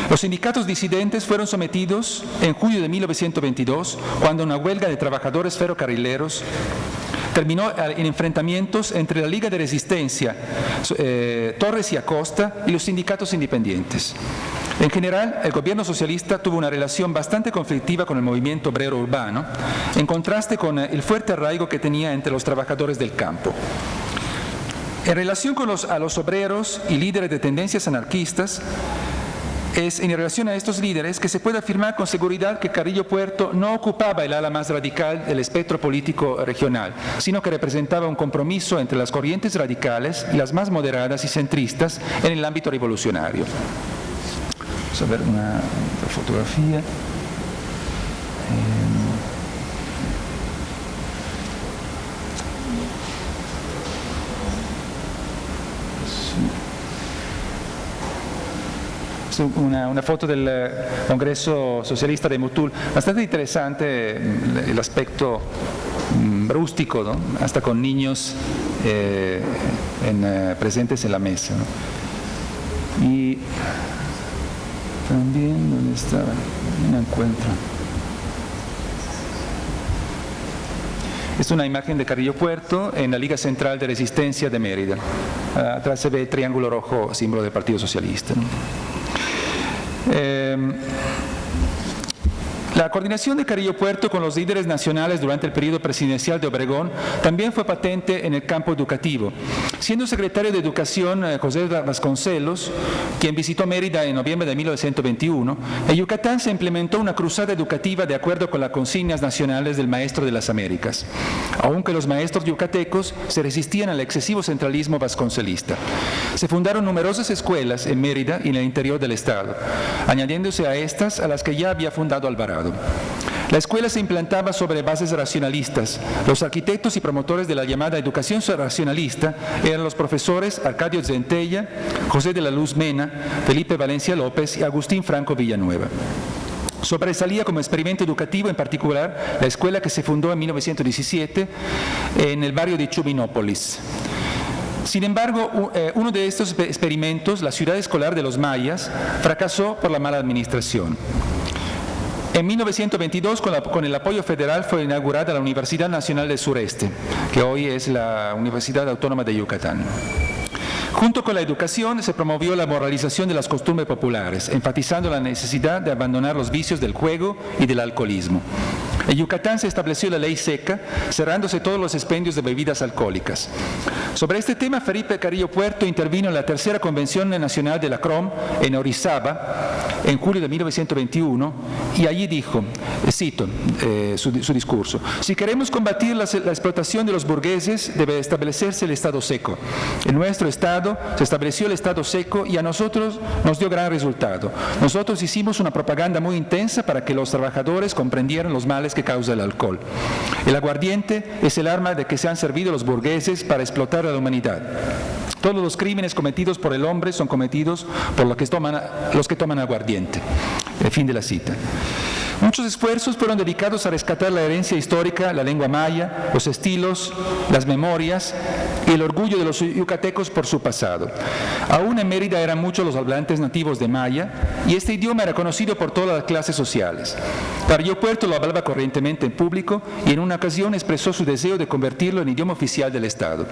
S2: Los sindicatos disidentes fueron sometidos en julio de 1922, cuando una huelga de trabajadores ferrocarrileros terminó en enfrentamientos entre la Liga de Resistencia, Torres y Acosta, y los sindicatos independientes. En general, el gobierno socialista tuvo una relación bastante conflictiva con el movimiento obrero urbano, en contraste con el fuerte arraigo que tenía entre los trabajadores del campo. En relación a los obreros y líderes de tendencias anarquistas, es en relación a estos líderes que se puede afirmar con seguridad que Carrillo Puerto no ocupaba el ala más radical del espectro político regional, sino que representaba un compromiso entre las corrientes radicales y las más moderadas y centristas en el ámbito revolucionario. Vamos a ver una fotografía. Una foto del Congreso Socialista de Motul, bastante interesante el aspecto rústico, ¿no? Hasta con niños presentes en la mesa, ¿no? Y también, ¿dónde estaba? No encuentro. Es una imagen de Carrillo Puerto en la Liga Central de Resistencia de Mérida. Atrás se ve el triángulo rojo, símbolo del Partido Socialista, ¿no? La coordinación de Carrillo Puerto con los líderes nacionales durante el periodo presidencial de Obregón también fue patente en el campo educativo. Siendo secretario de Educación José Vasconcelos, quien visitó Mérida en noviembre de 1921, en Yucatán se implementó una cruzada educativa de acuerdo con las consignas nacionales del Maestro de las Américas, aunque los maestros yucatecos se resistían al excesivo centralismo vasconcelista. Se fundaron numerosas escuelas en Mérida y en el interior del estado, añadiéndose a estas a las que ya había fundado Alvarado. La escuela se implantaba sobre bases racionalistas. Los arquitectos y promotores de la llamada educación racionalista eran los profesores Arcadio Zentella, José de la Luz Mena, Felipe Valencia López y Agustín Franco Villanueva. Sobresalía como experimento educativo en particular la escuela que se fundó en 1917 en el barrio de Chubinópolis. Sin embargo, uno de estos experimentos, la ciudad escolar de los mayas, fracasó por la mala administración. En 1922, con el apoyo federal, fue inaugurada la Universidad Nacional del Sureste, que hoy es la Universidad Autónoma de Yucatán. Junto con la educación se promovió la moralización de las costumbres populares, enfatizando la necesidad de abandonar los vicios del juego y del alcoholismo. En Yucatán se estableció la ley seca, cerrándose todos los expendios de bebidas alcohólicas. Sobre este tema, Felipe Carrillo Puerto intervino en la tercera Convención Nacional de la CROM en Orizaba, en julio de 1921, y allí dijo, cito su discurso: si queremos combatir la explotación de los burgueses, debe establecerse el Estado seco. En nuestro Estado se estableció el Estado seco y a nosotros nos dio gran resultado. Nosotros hicimos una propaganda muy intensa para que los trabajadores comprendieran los males que causa el alcohol. El aguardiente es el arma de que se han servido los burgueses para explotar a la humanidad. Todos los crímenes cometidos por el hombre son cometidos por los que toman aguardiente. El fin de la cita. Muchos esfuerzos fueron dedicados a rescatar la herencia histórica, la lengua maya, los estilos, las memorias y el orgullo de los yucatecos por su pasado. Aún en Mérida eran muchos los hablantes nativos de maya y este idioma era conocido por todas las clases sociales. Carrillo Puerto lo hablaba corrientemente en público y en una ocasión expresó su deseo de convertirlo en idioma oficial del Estado.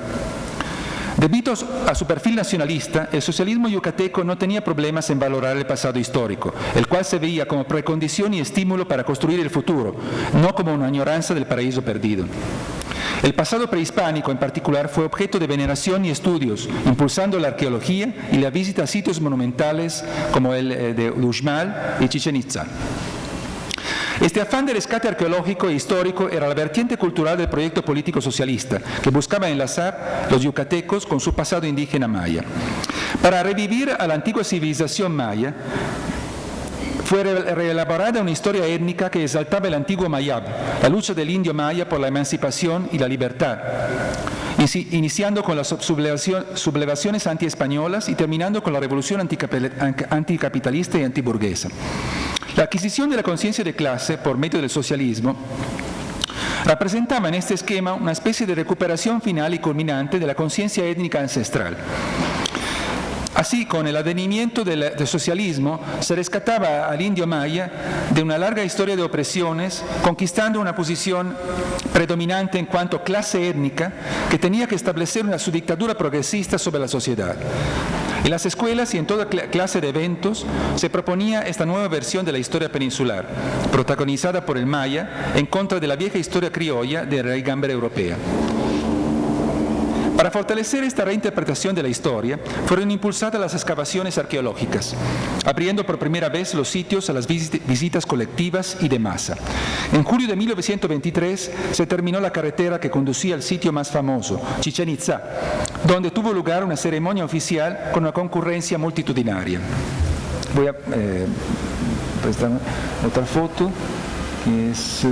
S2: Debido a su perfil nacionalista, el socialismo yucateco no tenía problemas en valorar el pasado histórico, el cual se veía como precondición y estímulo para construir el futuro, no como una añoranza del paraíso perdido. El pasado prehispánico en particular fue objeto de veneración y estudios, impulsando la arqueología y la visita a sitios monumentales como el de Uxmal y Chichén Itzá. Este afán de rescate arqueológico e histórico era la vertiente cultural del proyecto político socialista, que buscaba enlazar los yucatecos con su pasado indígena maya. Para revivir a la antigua civilización maya, fue reelaborada una historia étnica que exaltaba el antiguo mayab, la lucha del indio maya por la emancipación y la libertad, iniciando con las sublevaciones antiespañolas y terminando con la revolución anticapitalista y antiburguesa. La adquisición de la conciencia de clase por medio del socialismo representaba en este esquema una especie de recuperación final y culminante de la conciencia étnica ancestral. Así, con el advenimiento del socialismo, se rescataba al indio maya de una larga historia de opresiones, conquistando una posición predominante en cuanto a clase étnica que tenía que establecer su dictadura progresista sobre la sociedad. En las escuelas y en toda clase de eventos se proponía esta nueva versión de la historia peninsular, protagonizada por el maya, en contra de la vieja historia criolla de raigambre europea. Para fortalecer esta reinterpretación de la historia, fueron impulsadas las excavaciones arqueológicas, abriendo por primera vez los sitios a las visitas colectivas y de masa. En julio de 1923 se terminó la carretera que conducía al sitio más famoso, Chichén Itzá, donde tuvo lugar una ceremonia oficial con una concurrencia multitudinaria. Voy a prestar otra foto, que es...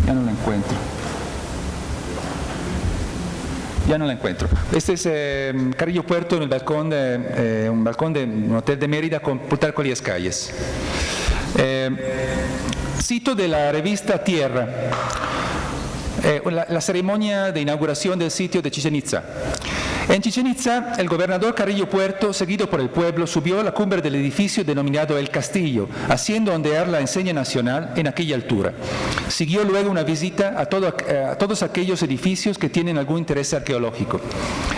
S2: Ya no la encuentro. Este es Carrillo Puerto en el balcón un balcón de un hotel de Mérida con Plutarco Elías Calles. Cito de la revista Tierra, la ceremonia de inauguración del sitio de Chichén Itzá. En Chichén Itzá, el gobernador Carrillo Puerto, seguido por el pueblo, subió a la cumbre del edificio denominado El Castillo, haciendo ondear la enseña nacional en aquella altura. Siguió luego una visita a todos aquellos edificios que tienen algún interés arqueológico.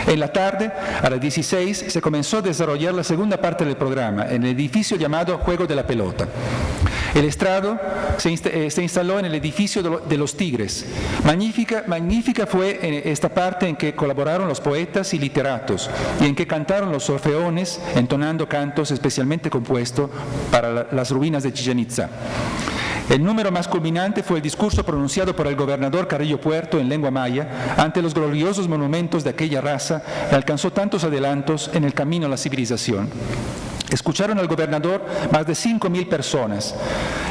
S2: En la tarde, a las 16, se comenzó a desarrollar la segunda parte del programa, en el edificio llamado Juego de la Pelota. El estrado se instaló en el edificio de los Tigres. Magnífica fue esta parte en que colaboraron los poetas y literatos y en que cantaron los orfeones entonando cantos especialmente compuestos para las ruinas de Chichén Itzá. El número más culminante fue el discurso pronunciado por el gobernador Carrillo Puerto en lengua maya ante los gloriosos monumentos de aquella raza que alcanzó tantos adelantos en el camino a la civilización. Escucharon al gobernador más de 5.000 personas.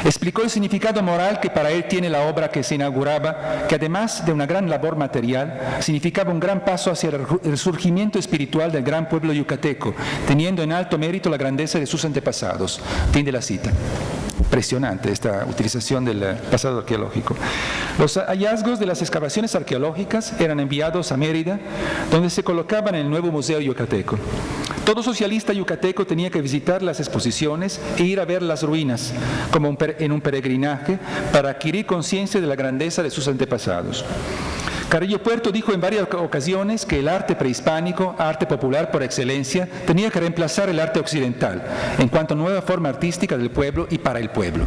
S2: Explicó el significado moral que para él tiene la obra que se inauguraba, que además de una gran labor material, significaba un gran paso hacia el resurgimiento espiritual del gran pueblo yucateco, teniendo en alto mérito la grandeza de sus antepasados. Fin de la cita. Impresionante esta utilización del pasado arqueológico. Los hallazgos de las excavaciones arqueológicas eran enviados a Mérida, donde se colocaban en el nuevo Museo Yucateco. Todo socialista yucateco tenía que visitar las exposiciones e ir a ver las ruinas, como en un peregrinaje, para adquirir conciencia de la grandeza de sus antepasados. Carrillo Puerto dijo en varias ocasiones que el arte prehispánico, arte popular por excelencia, tenía que reemplazar el arte occidental, en cuanto a nueva forma artística del pueblo y para el pueblo.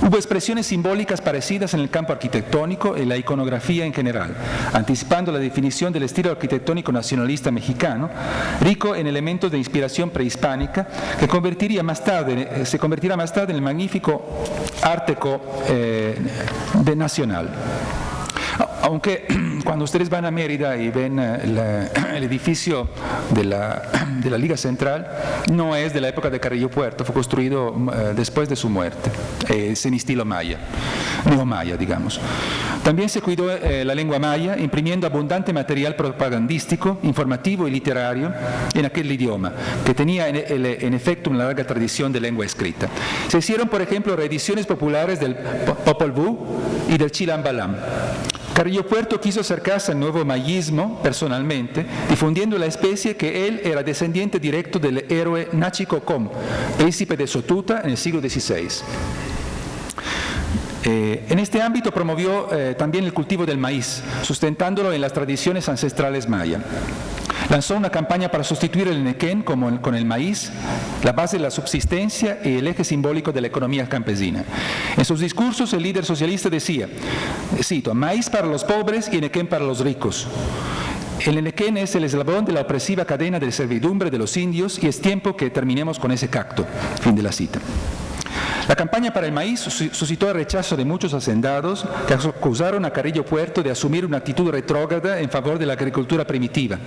S2: Hubo expresiones simbólicas parecidas en el campo arquitectónico y la iconografía en general, anticipando la definición del estilo arquitectónico nacionalista mexicano, rico en elementos de inspiración prehispánica, que se convertirá más tarde en el magnífico arte nacional. aunque cuando ustedes van a Mérida y ven el edificio de la Liga Central, no es de la época de Carrillo Puerto, fue construido después de su muerte, es en estilo maya, neomaya, digamos. También se cuidó la lengua maya, imprimiendo abundante material propagandístico, informativo y literario en aquel idioma, que tenía en efecto una larga tradición de lengua escrita. Se hicieron, por ejemplo, reediciones populares del Popol Vuh y del Chilam Balam. Carrillo Puerto quiso acercarse al nuevo mayismo personalmente, difundiendo la especie que él era descendiente directo del héroe Nachi Cocom, príncipe de Sotuta en el siglo XVI. En este ámbito promovió también el cultivo del maíz, sustentándolo en las tradiciones ancestrales maya. Lanzó una campaña para sustituir el nequén con el maíz, la base de la subsistencia y el eje simbólico de la economía campesina. En sus discursos el líder socialista decía, cito, maíz para los pobres y nequén para los ricos. El nequén es el eslabón de la opresiva cadena de servidumbre de los indios y es tiempo que terminemos con ese cacto. Fin de la cita. La campaña para el maíz suscitó el rechazo de muchos hacendados que acusaron a Carrillo Puerto de asumir una actitud retrógrada en favor de la agricultura primitiva.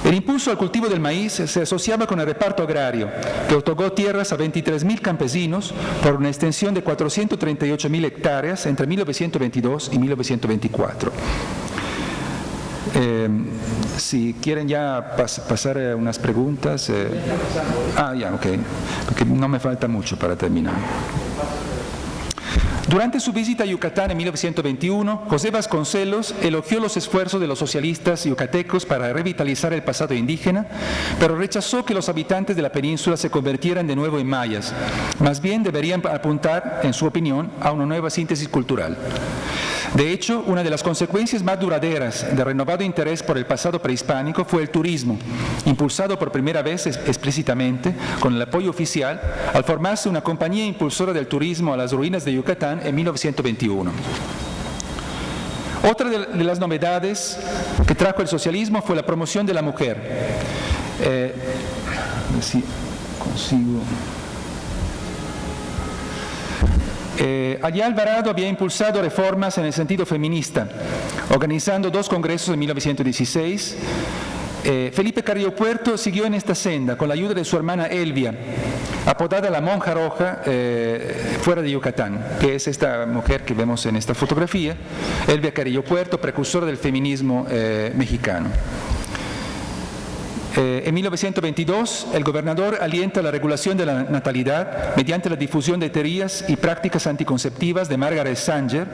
S2: El impulso al cultivo del maíz se asociaba con el reparto agrario, que otorgó tierras a 23.000 campesinos por una extensión de 438.000 hectáreas entre 1922 y 1924. Si quieren ya pasar unas preguntas. Ya, ok, porque no me falta mucho para terminar. Durante su visita a Yucatán en 1921, José Vasconcelos elogió los esfuerzos de los socialistas yucatecos para revitalizar el pasado indígena, pero rechazó que los habitantes de la península se convirtieran de nuevo en mayas. Más bien deberían apuntar, en su opinión, a una nueva síntesis cultural. De hecho, una de las consecuencias más duraderas del renovado interés por el pasado prehispánico fue el turismo, impulsado por primera vez explícitamente con el apoyo oficial al formarse una compañía impulsora del turismo a las ruinas de Yucatán en 1921. Otra de las novedades que trajo el socialismo fue la promoción de la mujer. Si consigo... Allá Alvarado había impulsado reformas en el sentido feminista, organizando 2 congresos en 1916. Felipe Carrillo Puerto siguió en esta senda con la ayuda de su hermana Elvia, apodada la Monja Roja, fuera de Yucatán, que es esta mujer que vemos en esta fotografía, Elvia Carrillo Puerto, precursora del feminismo mexicano. En 1922, el gobernador alienta la regulación de la natalidad mediante la difusión de teorías y prácticas anticonceptivas de Margaret Sanger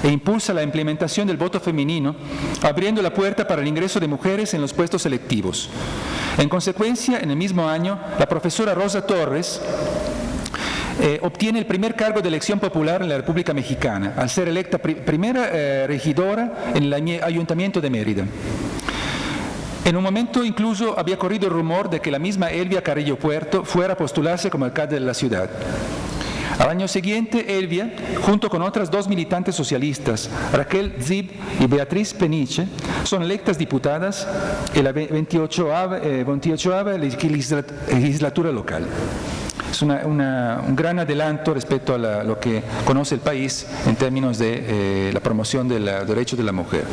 S2: e impulsa la implementación del voto femenino, abriendo la puerta para el ingreso de mujeres en los puestos electivos. En consecuencia, en el mismo año, la profesora Rosa Torres obtiene el primer cargo de elección popular en la República Mexicana, al ser electa primera regidora en el Ayuntamiento de Mérida. En un momento incluso había corrido el rumor de que la misma Elvia Carrillo Puerto fuera a postularse como alcalde de la ciudad. Al año siguiente, Elvia, junto con otras 2 militantes socialistas, Raquel Zib y Beatriz Peniche, son electas diputadas en la 28ª legislatura local. Es un gran adelanto respecto a lo que conoce el país en términos de la promoción de los derechos de la mujer.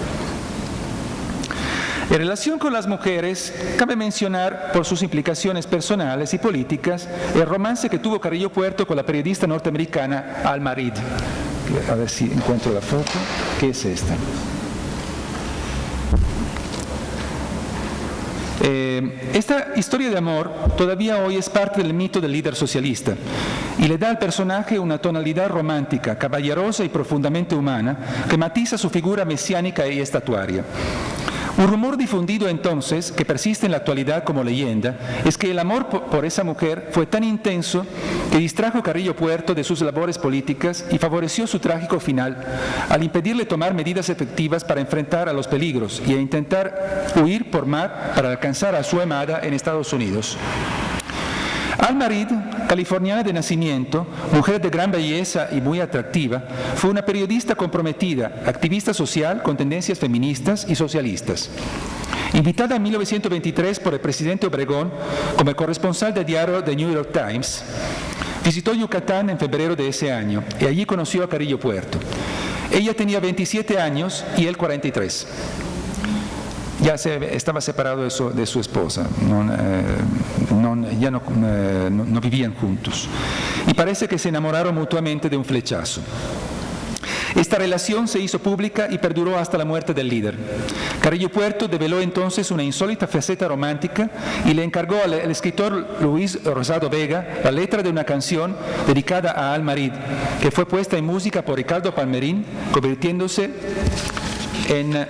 S2: En relación con las mujeres, cabe mencionar, por sus implicaciones personales y políticas, el romance que tuvo Carrillo Puerto con la periodista norteamericana Alma Reed. A ver si encuentro la foto, que es esta. Esta historia de amor todavía hoy es parte del mito del líder socialista y le da al personaje una tonalidad romántica, caballerosa y profundamente humana que matiza su figura mesiánica y estatuaria. Un rumor difundido entonces, que persiste en la actualidad como leyenda, es que el amor por esa mujer fue tan intenso que distrajo a Carrillo Puerto de sus labores políticas y favoreció su trágico final, al impedirle tomar medidas efectivas para enfrentar a los peligros y a intentar huir por mar para alcanzar a su amada en Estados Unidos. Alma Reed, californiana de nacimiento, mujer de gran belleza y muy atractiva, fue una periodista comprometida, activista social con tendencias feministas y socialistas. Invitada en 1923 por el presidente Obregón como corresponsal del diario The New York Times, visitó Yucatán en febrero de ese año y allí conoció a Carrillo Puerto. Ella tenía 27 años y él 43. Ya estaba separado de su esposa, ya no vivían juntos. Y parece que se enamoraron mutuamente de un flechazo. Esta relación se hizo pública y perduró hasta la muerte del líder. Carrillo Puerto develó entonces una insólita faceta romántica y le encargó al escritor Luis Rosado Vega la letra de una canción dedicada a Al-Marid, que fue puesta en música por Ricardo Palmerín, convirtiéndose en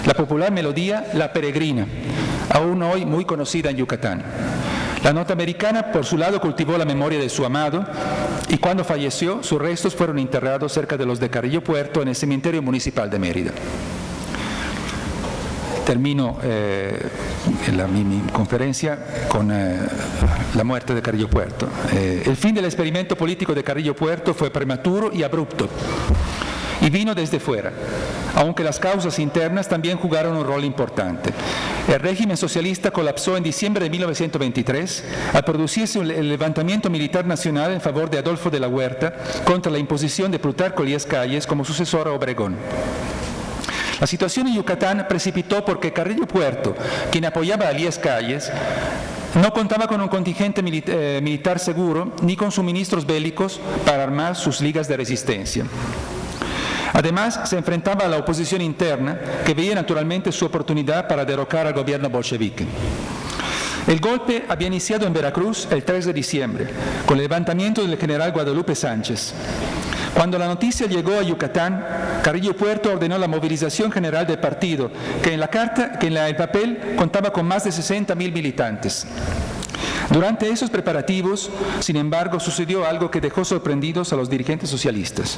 S2: la popular melodía La Peregrina, aún hoy muy conocida en Yucatán. La norteamericana, por su lado, cultivó la memoria de su amado y cuando falleció, sus restos fueron enterrados cerca de los de Carrillo Puerto en el cementerio municipal de Mérida. Termino mi conferencia con la muerte de Carrillo Puerto. El fin del experimento político de Carrillo Puerto fue prematuro y abrupto y vino desde fuera, aunque las causas internas también jugaron un rol importante. El régimen socialista colapsó en diciembre de 1923 al producirse el levantamiento militar nacional en favor de Adolfo de la Huerta contra la imposición de Plutarco Elías Calles como sucesor a Obregón. La situación en Yucatán precipitó porque Carrillo Puerto, quien apoyaba a Elías Calles, no contaba con un contingente militar seguro ni con suministros bélicos para armar sus ligas de resistencia. Además, se enfrentaba a la oposición interna, que veía naturalmente su oportunidad para derrocar al gobierno bolchevique. El golpe había iniciado en Veracruz el 3 de diciembre, con el levantamiento del general Guadalupe Sánchez. Cuando la noticia llegó a Yucatán, Carrillo Puerto ordenó la movilización general del partido, que en el papel contaba con más de 60.000 militantes. Durante esos preparativos, sin embargo, sucedió algo que dejó sorprendidos a los dirigentes socialistas.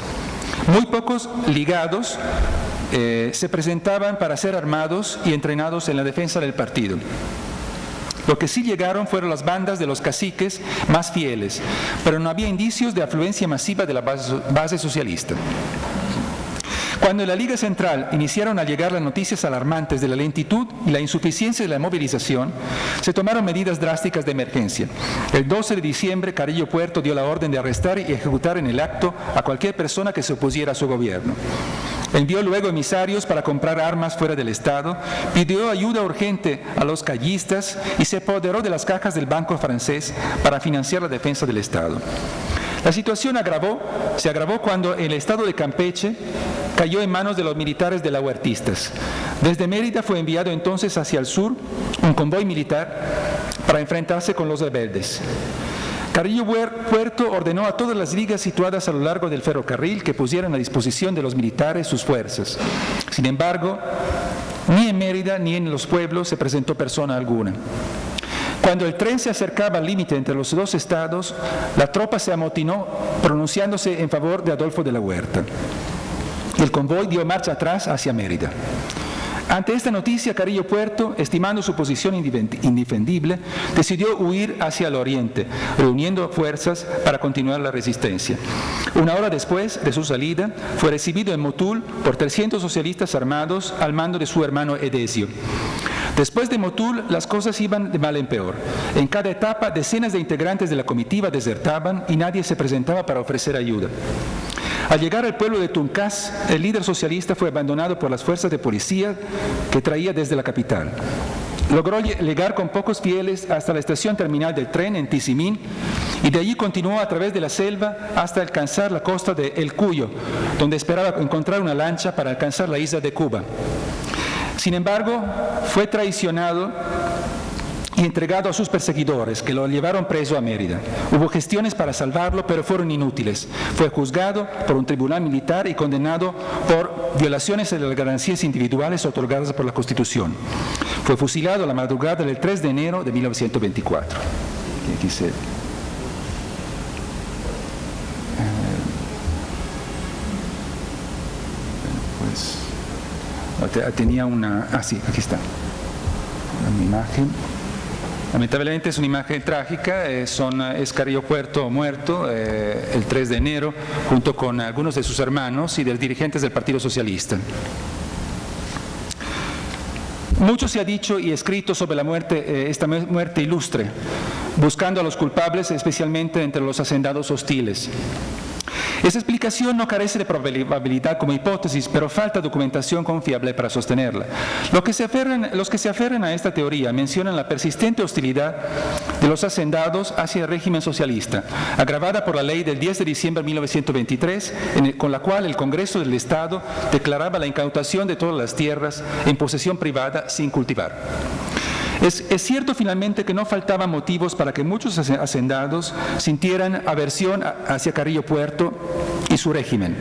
S2: Muy pocos ligados se presentaban para ser armados y entrenados en la defensa del partido. Lo que sí llegaron fueron las bandas de los caciques más fieles, pero no había indicios de afluencia masiva de la base socialista. Cuando en la Liga Central iniciaron a llegar las noticias alarmantes de la lentitud y la insuficiencia de la movilización, se tomaron medidas drásticas de emergencia. El 12 de diciembre, Carrillo Puerto dio la orden de arrestar y ejecutar en el acto a cualquier persona que se opusiera a su gobierno. Envió luego emisarios para comprar armas fuera del Estado, pidió ayuda urgente a los callistas y se apoderó de las cajas del Banco Francés para financiar la defensa del Estado. La situación se agravó cuando el estado de Campeche cayó en manos de los militares de la huertistas. Desde Mérida fue enviado entonces hacia el sur un convoy militar para enfrentarse con los rebeldes. Carrillo Puerto ordenó a todas las ligas situadas a lo largo del ferrocarril que pusieran a disposición de los militares sus fuerzas. Sin embargo, ni en Mérida ni en los pueblos se presentó persona alguna. Cuando el tren se acercaba al límite entre los dos estados, la tropa se amotinó pronunciándose en favor de Adolfo de la Huerta. El convoy dio marcha atrás hacia Mérida. Ante esta noticia, Carrillo Puerto, estimando su posición indefendible, decidió huir hacia el oriente, reuniendo fuerzas para continuar la resistencia. Una hora después de su salida, fue recibido en Motul por 300 socialistas armados al mando de su hermano Edesio. Después de Motul, las cosas iban de mal en peor. En cada etapa, decenas de integrantes de la comitiva desertaban y nadie se presentaba para ofrecer ayuda. Al llegar al pueblo de Tuncás, el líder socialista fue abandonado por las fuerzas de policía que traía desde la capital. Logró llegar con pocos fieles hasta la estación terminal del tren en Tizimín y de allí continuó a través de la selva hasta alcanzar la costa de El Cuyo, donde esperaba encontrar una lancha para alcanzar la isla de Cuba. Sin embargo, fue traicionado y entregado a sus perseguidores, que lo llevaron preso a Mérida. Hubo gestiones para salvarlo, pero fueron inútiles. Fue juzgado por un tribunal militar y condenado por violaciones de las garantías individuales otorgadas por la Constitución. Fue fusilado a la madrugada del 3 de enero de 1924. Tenía una... sí, aquí está. Una imagen. Lamentablemente es una imagen trágica, es Carrillo Puerto muerto el 3 de enero, junto con algunos de sus hermanos y de los dirigentes del Partido Socialista. Mucho se ha dicho y escrito sobre la muerte, esta muerte ilustre, buscando a los culpables, especialmente entre los hacendados hostiles. Esa explicación no carece de probabilidad como hipótesis, pero falta documentación confiable para sostenerla. Los que se aferran a esta teoría mencionan la persistente hostilidad de los hacendados hacia el régimen socialista, agravada por la ley del 10 de diciembre de 1923, con la cual el Congreso del Estado declaraba la incautación de todas las tierras en posesión privada sin cultivar. Es cierto finalmente que no faltaban motivos para que muchos hacendados sintieran aversión hacia Carrillo Puerto y su régimen,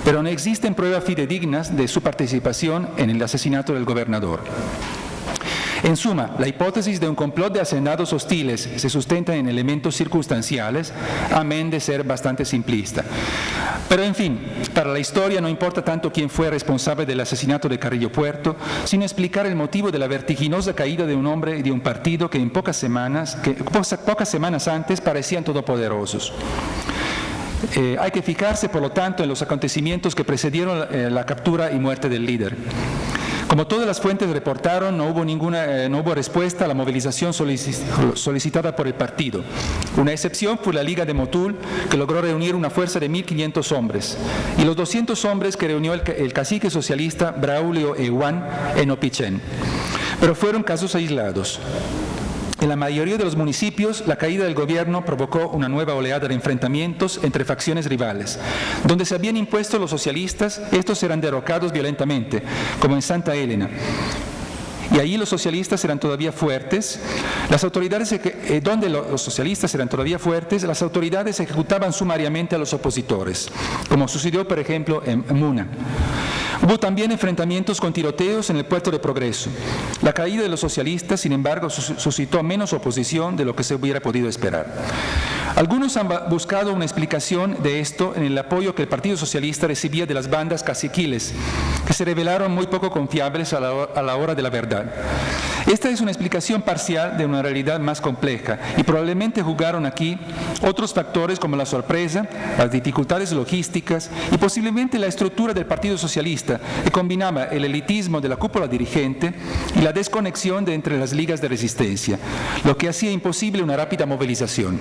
S2: pero no existen pruebas fidedignas de su participación en el asesinato del gobernador. En suma, la hipótesis de un complot de hacendados hostiles se sustenta en elementos circunstanciales, amén de ser bastante simplista. Pero en fin, para la historia no importa tanto quién fue responsable del asesinato de Carrillo Puerto, sino explicar el motivo de la vertiginosa caída de un hombre y de un partido que pocas semanas antes parecían todopoderosos. Hay que fijarse, por lo tanto, en los acontecimientos que precedieron la captura y muerte del líder. Como todas las fuentes reportaron, no hubo respuesta a la movilización solicitada por el partido. Una excepción fue la Liga de Motul, que logró reunir una fuerza de 1.500 hombres, y los 200 hombres que reunió el cacique socialista Braulio Eguán en Opichén. Pero fueron casos aislados. En la mayoría de los municipios, la caída del gobierno provocó una nueva oleada de enfrentamientos entre facciones rivales. Donde se habían impuesto los socialistas, estos eran derrocados violentamente, como en Santa Elena. Y allí los socialistas eran todavía fuertes. Donde los socialistas eran todavía fuertes, las autoridades ejecutaban sumariamente a los opositores, como sucedió, por ejemplo, en Muna. Hubo también enfrentamientos con tiroteos en el Puerto de Progreso. La caída de los socialistas, sin embargo, suscitó menos oposición de lo que se hubiera podido esperar. Algunos han buscado una explicación de esto en el apoyo que el Partido Socialista recibía de las bandas caciquiles, que se revelaron muy poco confiables a la hora de la verdad. Esta es una explicación parcial de una realidad más compleja y probablemente jugaron aquí otros factores como la sorpresa, las dificultades logísticas y posiblemente la estructura del Partido Socialista, que combinaba el elitismo de la cúpula dirigente y la desconexión entre las ligas de resistencia, lo que hacía imposible una rápida movilización.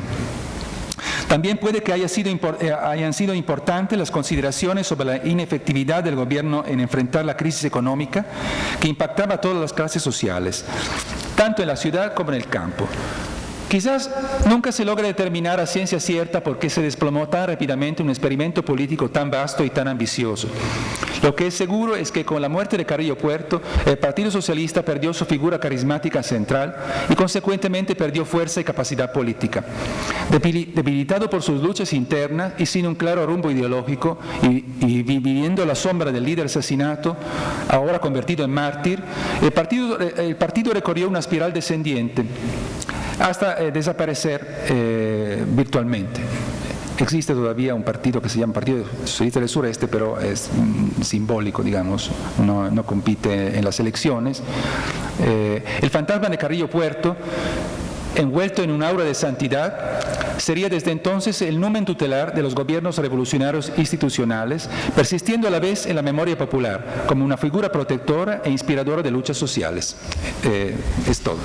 S2: También puede que hayan sido importantes las consideraciones sobre la inefectividad del gobierno en enfrentar la crisis económica que impactaba a todas las clases sociales, tanto en la ciudad como en el campo. Quizás nunca se logre determinar a ciencia cierta por qué se desplomó tan rápidamente un experimento político tan vasto y tan ambicioso. Lo que es seguro es que con la muerte de Carrillo Puerto, el Partido Socialista perdió su figura carismática central y consecuentemente perdió fuerza y capacidad política. Debilitado por sus luchas internas y sin un claro rumbo ideológico y viviendo a la sombra del líder asesinato, ahora convertido en mártir, el partido recorrió una espiral descendiente hasta desaparecer virtualmente. Existe todavía un partido que se llama Partido Socialista del Sureste, pero es simbólico, digamos, no compite en las elecciones. El fantasma de Carrillo Puerto, envuelto en un aura de santidad, sería desde entonces el numen tutelar de los gobiernos revolucionarios institucionales, persistiendo a la vez en la memoria popular como una figura protectora e inspiradora de luchas sociales. Es todo.